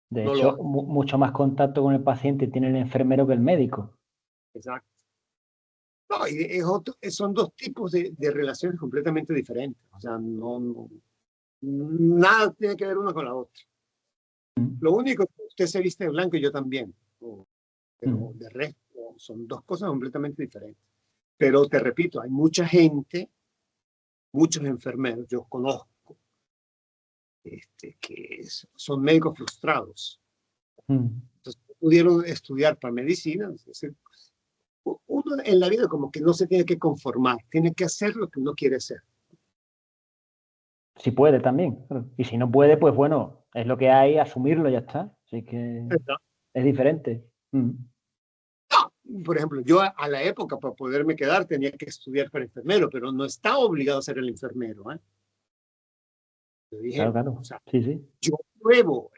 De No lo hecho, haga. mucho más contacto con el paciente tiene el enfermero que el médico. Exacto. No, y son dos tipos de relaciones completamente diferentes. O sea, nada tiene que ver una con la otra. Lo único que usted se viste de blanco y yo también. Pero de resto son dos cosas completamente diferentes. Pero te repito, hay mucha gente, muchos enfermeros, yo conozco, que son médicos frustrados. Entonces, pudieron estudiar para medicina. Entonces, uno en la vida como que no se tiene que conformar, tiene que hacer lo que uno quiere hacer. Si puede también. Claro. Y si no puede, pues bueno, es lo que hay, asumirlo, ya está. Así que es diferente. Por ejemplo, yo a la época para poderme quedar tenía que estudiar para enfermero, pero no estaba obligado a ser el enfermero, ¿eh? Yo Claro, dije, o claro. sea, Sí, sí. yo pruebo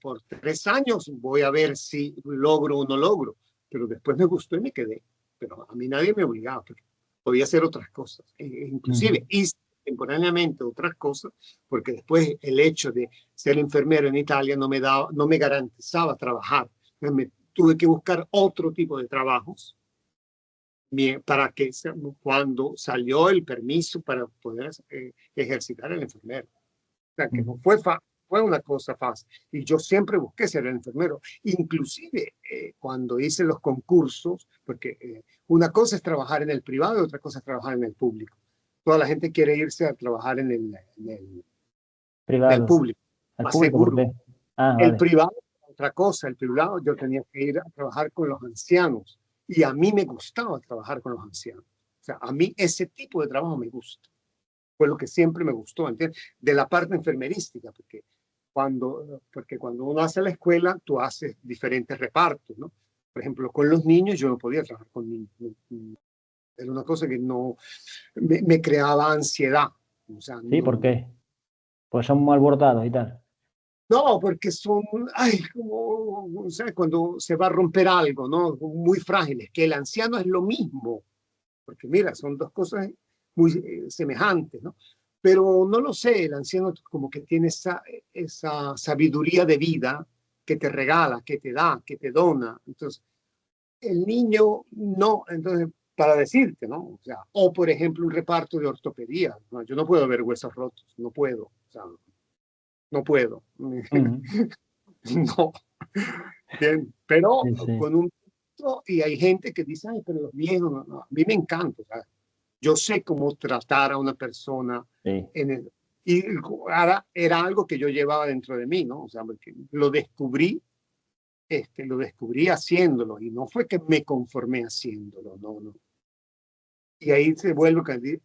por 3 años, voy a ver si logro o no logro, pero después me gustó y me quedé. Pero a mí nadie me obligaba, pero podía hacer otras cosas. Inclusive hice temporalmente otras cosas, porque después el hecho de ser enfermero en Italia no me garantizaba trabajar. Me tuve que buscar otro tipo de trabajos para que cuando salió el permiso para poder ejercitar el enfermero. O sea, que no fue una cosa fácil. Y yo siempre busqué ser el enfermero. Inclusive cuando hice los concursos, porque una cosa es trabajar en el privado y otra cosa es trabajar en el público. Toda la gente quiere irse a trabajar en el Privado. público, ¿Al más público por seguro. qué? Ah, El vale. privado, otra cosa, el privado yo tenía que ir a trabajar con los ancianos y a mí me gustaba trabajar con los ancianos. O sea, a mí ese tipo de trabajo me gusta. Fue lo que siempre me gustó, ¿entiendes? De la parte enfermerística, porque cuando uno hace la escuela, tú haces diferentes repartos, ¿no? Por ejemplo, con los niños yo no podía trabajar con niños. Era una cosa que no me creaba ansiedad. O sea, Sí, ¿por no, qué? Pues son muy alborotados y tal. no, porque son, ay, como, o sea, cuando se va a romper algo, ¿no? Muy frágiles, que el anciano es lo mismo, porque mira, son dos cosas muy semejantes, ¿no? Pero no lo sé, el anciano como que tiene esa sabiduría de vida que te regala, que te da, que te dona. Entonces, el niño no, entonces, para decirte, ¿no? O sea, o por ejemplo, un reparto de ortopedia. ¿No? Yo no puedo ver huesos rotos, no puedo, o sea, no puedo. Mm, No, bien, pero sí, sí. con un... Y hay gente que dice, ay, pero los viejos, no, no. A mí me encanta, o sea, yo sé cómo tratar a una persona Sí. en el, y ahora era algo que yo llevaba dentro de mí, ¿no? O sea, porque lo descubrí haciéndolo y no fue que me conformé haciéndolo, no, no. Y ahí se vuelve,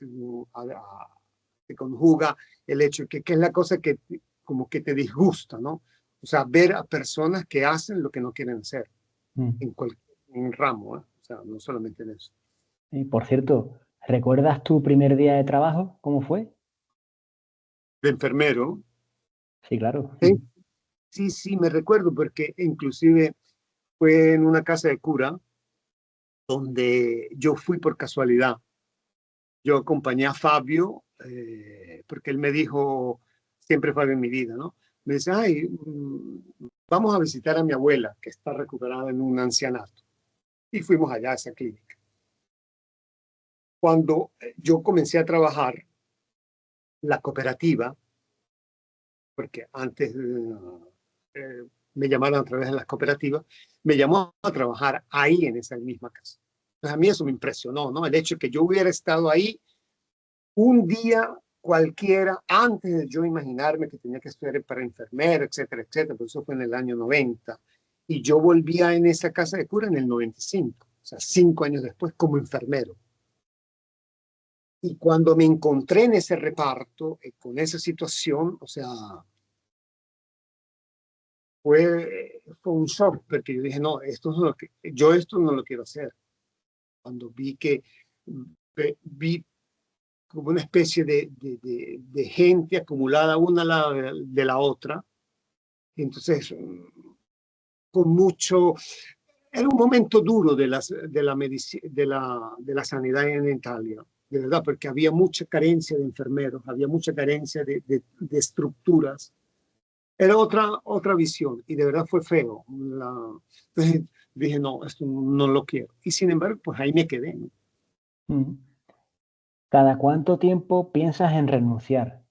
se conjuga el hecho que es la cosa que como que te disgusta, ¿no? O sea, ver a personas que hacen lo que no quieren hacer Mm. en cualquier ramo, ¿eh? O sea, no solamente en eso. Y por cierto, ¿recuerdas tu primer día de trabajo? ¿Cómo fue? De enfermero, Sí, claro. ¿eh? Sí, sí, me recuerdo porque inclusive fue en una casa de cura donde yo fui por casualidad. Yo acompañé a Fabio porque él me dijo, siempre Fabio en mi vida, ¿no? Me dice, ay, vamos a visitar a mi abuela que está recuperada en un ancianato. Y fuimos allá a esa clínica. Cuando yo comencé a trabajar, la cooperativa, porque antes me llamaron a través de las cooperativas, me llamó a trabajar ahí en esa misma casa. Entonces a mí eso me impresionó, ¿no? El hecho de que yo hubiera estado ahí un día cualquiera antes de yo imaginarme que tenía que estudiar para enfermero, etcétera, etcétera, por eso fue en el año 90. Y yo volvía en esa casa de cura en el 95, o sea, 5 años después como enfermero. Y cuando me encontré en ese reparto, con esa situación, o sea, fue un shock, porque yo dije, no, esto no lo quiero hacer. Cuando vi que, vi como una especie de gente acumulada una al lado de la otra, entonces, con mucho, era un momento duro de la sanidad en Italia, de verdad, porque había mucha carencia de enfermeros, había mucha carencia de estructuras. Era otra visión y de verdad fue feo. Entonces dije, no, esto no lo quiero. Y sin embargo, pues ahí me quedé, ¿no? Mm. ¿Cada cuánto tiempo piensas en renunciar?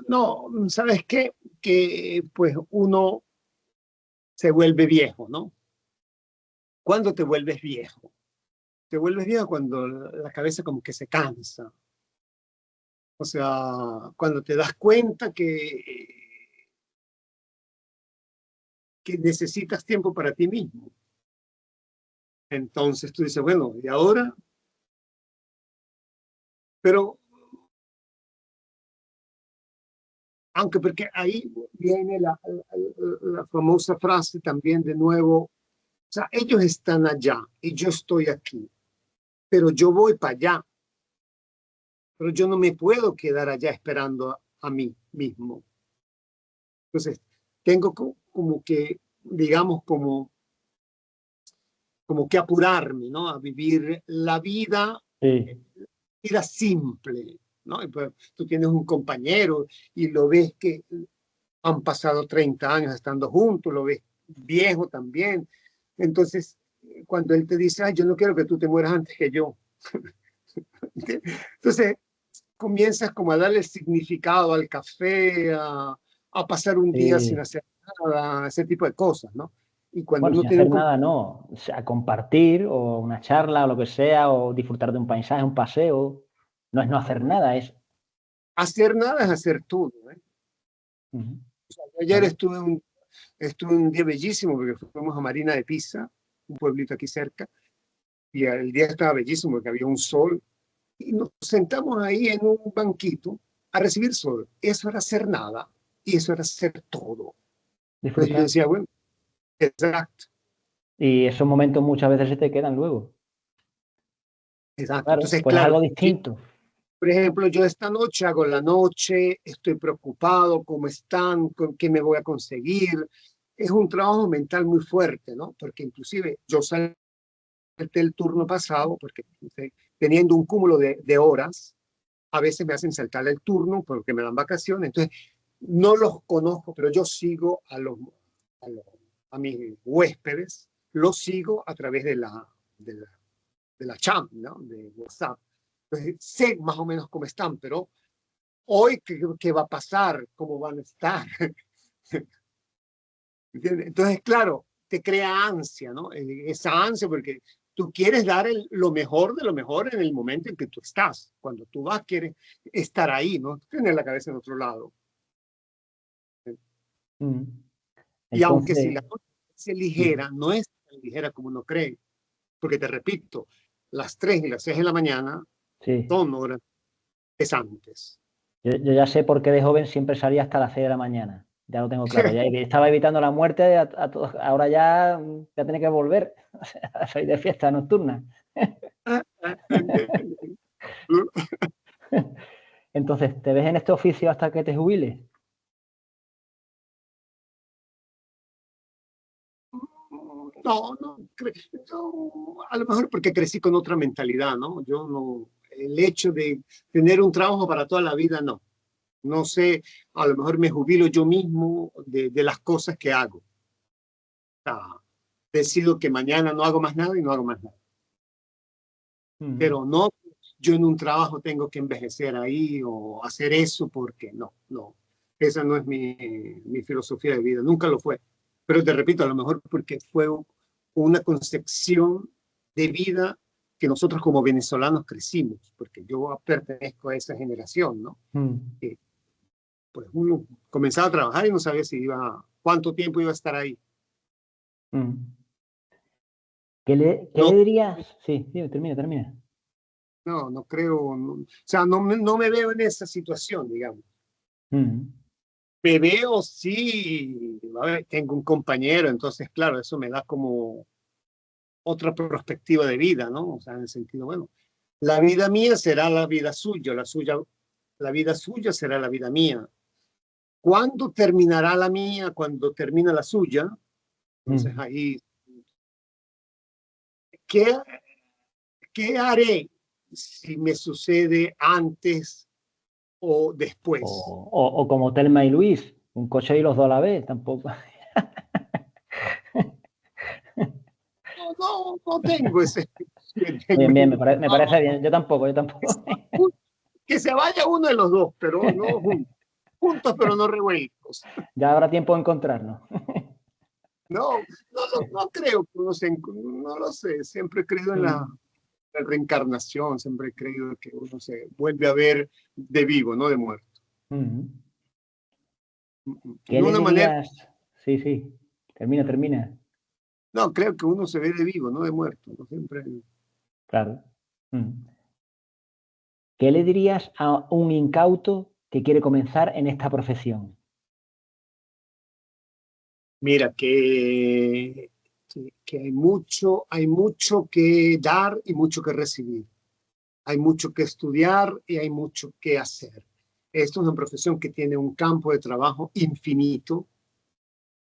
No, ¿sabes qué? Que pues uno se vuelve viejo, ¿no? ¿Cuándo te vuelves viejo? Te vuelves viejo cuando la cabeza como que se cansa. O sea, cuando te das cuenta que necesitas tiempo para ti mismo. Entonces tú dices, bueno, ¿y ahora? Pero, aunque porque ahí viene la famosa frase también de nuevo, o sea, ellos están allá y yo estoy aquí, pero yo voy para allá, pero yo no me puedo quedar allá esperando a mí mismo. Entonces, tengo como que, digamos, como que apurarme, ¿no? A vivir la Sí. vida simple, ¿no? Y pues, tú tienes un compañero y lo ves que han pasado 30 años estando juntos, lo ves viejo también. Entonces, cuando él te dice, ay, yo no quiero que tú te mueras antes que yo. Entonces, comienzas como a darle significado al café, a pasar un día sin Sí. hacer nada, ese tipo de cosas, ¿no? Y cuando Bueno, uno sin tiene hacer un nada, no. O sea, compartir o una charla o lo que sea, o disfrutar de un paisaje, un paseo. No es no hacer nada, es... hacer nada es hacer todo, ¿eh? Ujú. O sea, ayer Claro. estuve un día bellísimo porque fuimos a Marina de Pisa, un pueblito aquí cerca, y el día estaba bellísimo porque había un sol, y nos sentamos ahí en un banquito a recibir sol. Eso era hacer nada, y eso era hacer todo. Entonces yo Disfrutar. decía, bueno, exacto, Y esos momentos muchas veces se te quedan luego. exacto. Claro, Entonces, pues es claro, algo distinto. por ejemplo, yo esta noche hago la noche, estoy preocupado, cómo están, con qué me voy a conseguir. Es un trabajo mental muy fuerte, ¿no? Porque inclusive yo salgo el turno pasado, porque teniendo un cúmulo de horas, a veces me hacen saltar el turno porque me dan vacaciones. Entonces, no los conozco, pero yo sigo a mis huéspedes, los sigo a través de la chat, ¿no? De WhatsApp. Entonces, sé más o menos cómo están, pero hoy, ¿qué va a pasar? ¿Cómo van a estar? ¿Entiendes? Entonces, claro, te crea ansia, ¿no? Esa ansia porque tú quieres dar lo mejor de lo mejor en el momento en que tú estás. Cuando tú vas, quieres estar ahí, no tener la cabeza en otro lado. Mm. Y aunque si Entonces, la cosa es sí, ligera, no es tan ligera como uno cree. Porque te repito, las 3 y las 6 de la mañana sí. son horas pesantes. Yo ya sé por qué de joven siempre salía hasta las 6 de la mañana. Ya lo tengo claro. Ya estaba evitando la muerte a todos. Ahora ya, ya tiene que volver. O sea, soy de fiesta nocturna. Entonces, ¿te ves en este oficio hasta que te jubiles? No, no, yo, a lo mejor porque crecí con otra mentalidad, ¿no? Yo no, el hecho de tener un trabajo para toda la vida, no. No sé, a lo mejor me jubilo yo mismo de las cosas que hago. O sea, decido que mañana no hago más nada y no hago más nada. Mm, Pero no, yo en un trabajo tengo que envejecer ahí o hacer eso porque no, no. Esa no es mi filosofía de vida, nunca lo fue. Pero te repito, a lo mejor porque fue una concepción de vida que nosotros como venezolanos crecimos, porque yo pertenezco a esa generación, ¿no? mm, Que, pues uno comenzaba a trabajar y no sabía si cuánto tiempo iba a estar ahí. mm. ¿Qué le No, dirías? Sí, sí, termina, termina. no creo, o sea, no me veo en esa situación, digamos. Mm, Me veo, sí, a ver, tengo un compañero, entonces, claro, eso me da como otra perspectiva de vida, ¿no? O sea, en el sentido, bueno, la vida mía será la vida suya, la vida suya será la vida mía. ¿Cuándo terminará la mía? Cuando termina la suya. Entonces, mm. ahí, ¿qué, qué haré si me sucede antes o después? O como Telma y Luis, un coche y los dos a la vez, tampoco. No tengo ese. Bien, bien, me parece bien. Yo tampoco, yo tampoco. Que se vaya uno de los dos, pero no juntos. Juntos, pero no revueltos. Ya habrá tiempo de encontrarnos. No creo que no lo sé. Siempre he creído en la Mm. reencarnación, siempre he creído que uno se vuelve a ver de vivo, no de muerto. Mm. ¿Qué De le una manera, dirías? Sí, sí, termina, termina. no, creo que uno se ve de vivo, no de muerto. No siempre. Claro. Mm. ¿Qué le dirías a un incauto que quiere comenzar en esta profesión? Mira, que hay mucho que dar y mucho que recibir. Hay mucho que estudiar y hay mucho que hacer. Esto es una profesión que tiene un campo de trabajo infinito,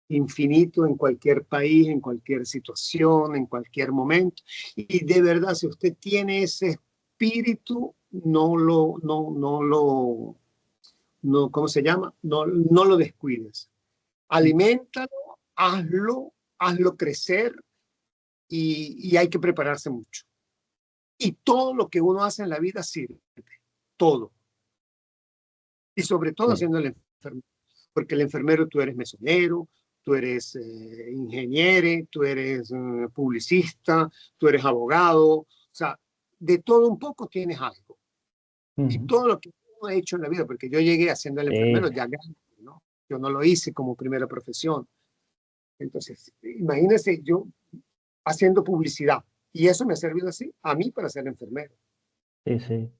infinito en cualquier país, en cualquier situación, en cualquier momento. Y de verdad, si usted tiene ese espíritu, ¿cómo se llama? No lo descuides. Mm. Aliméntalo, hazlo crecer y hay que prepararse mucho. Y todo lo que uno hace en la vida sirve, todo. Y sobre todo Sí. siendo el enfermero, porque el enfermero tú eres mesonero, tú eres ingeniero, tú eres publicista, tú eres abogado, o sea, de todo un poco tienes algo. Y Mm. todo lo que uno ha hecho en la vida, porque yo llegué haciendo el Sí, enfermero ya grande, ¿no? Yo no lo hice como primera profesión. Entonces, imagínense yo haciendo publicidad. Y eso me ha servido así a mí para ser enfermero. sí, sí.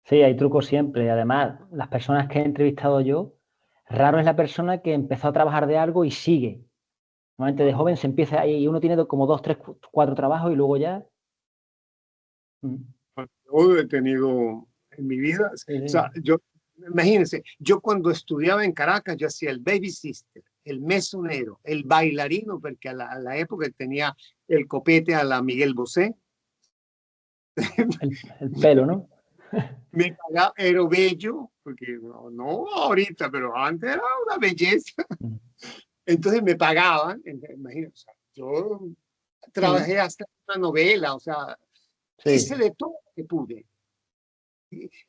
Sí, hay trucos siempre. Además, las personas que he entrevistado yo, raro es la persona que empezó a trabajar de algo y sigue. Normalmente de joven se empieza ahí y uno tiene como dos, tres, cuatro trabajos y luego ya. Mm. Yo he tenido en mi vida, o Sí, sea, sí. imagínense, yo cuando estudiaba en Caracas, yo hacía el baby sister, el mesonero, el bailarino, porque a la época tenía el copete a la Miguel Bosé, El pelo, ¿no? Me pagaba, era bello, porque no ahorita, pero antes era una belleza. Entonces me pagaban, imagínate, o sea, yo trabajé hasta una novela, o sea, hice Sí. de todo lo que pude.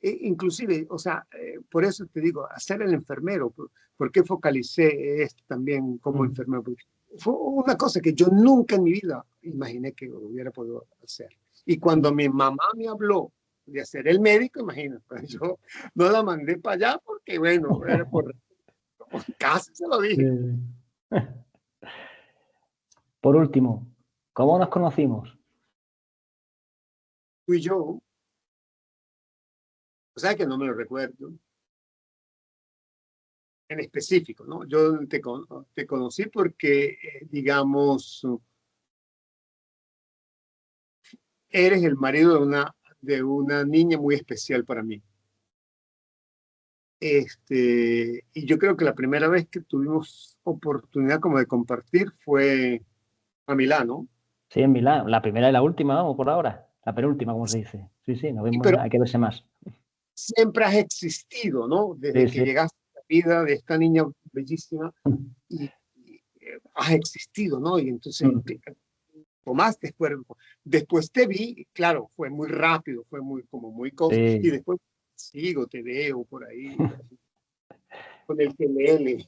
Inclusive, o sea, por eso te digo, hacer el enfermero, ¿por qué focalicé esto también como enfermero? Porque fue una cosa que yo nunca en mi vida imaginé que hubiera podido hacer. Y cuando mi mamá me habló de hacer el médico, imagínate, pues yo no la mandé para allá porque, bueno, era por casi se lo dije. Por último, ¿cómo nos conocimos? Fui yo, o sea que no me lo recuerdo en específico, ¿no? Yo te conocí porque, digamos, eres el marido de una niña muy especial para mí. Y yo creo que la primera vez que tuvimos oportunidad como de compartir fue a Milano. Sí, en Milán. La primera y la última, vamos, por ahora. La penúltima, como se dice. Sí, sí, nos vemos, Pero hay que verse más. siempre has existido, ¿no? Sí, Desde que sí. llegaste a la vida de esta niña bellísima y has existido, ¿no? Y entonces tomaste cuerpo. Después te vi, claro, fue muy rápido, fue como muy cosa. Y Sí. después sigo, te veo por ahí con el kelele.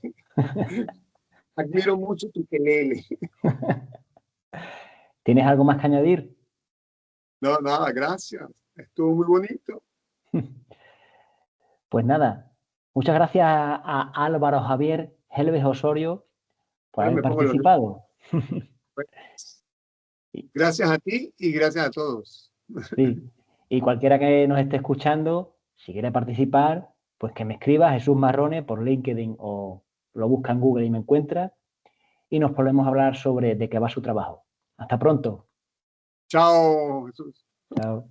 Admiro mucho tu kelele. ¿Tienes algo más que añadir? No, nada, gracias. Estuvo muy bonito. Pues nada, muchas gracias a Álvaro Javier Helves Osorio por Ahora haber me pongo los... participado. Y, Gracias a ti y gracias a todos. sí, y cualquiera que nos esté escuchando, si quiere participar, pues que me escriba Jesús Marrone por LinkedIn o lo busca en Google y me encuentra y nos podemos hablar sobre de qué va su trabajo. Hasta pronto. Chao, Jesús. Chao.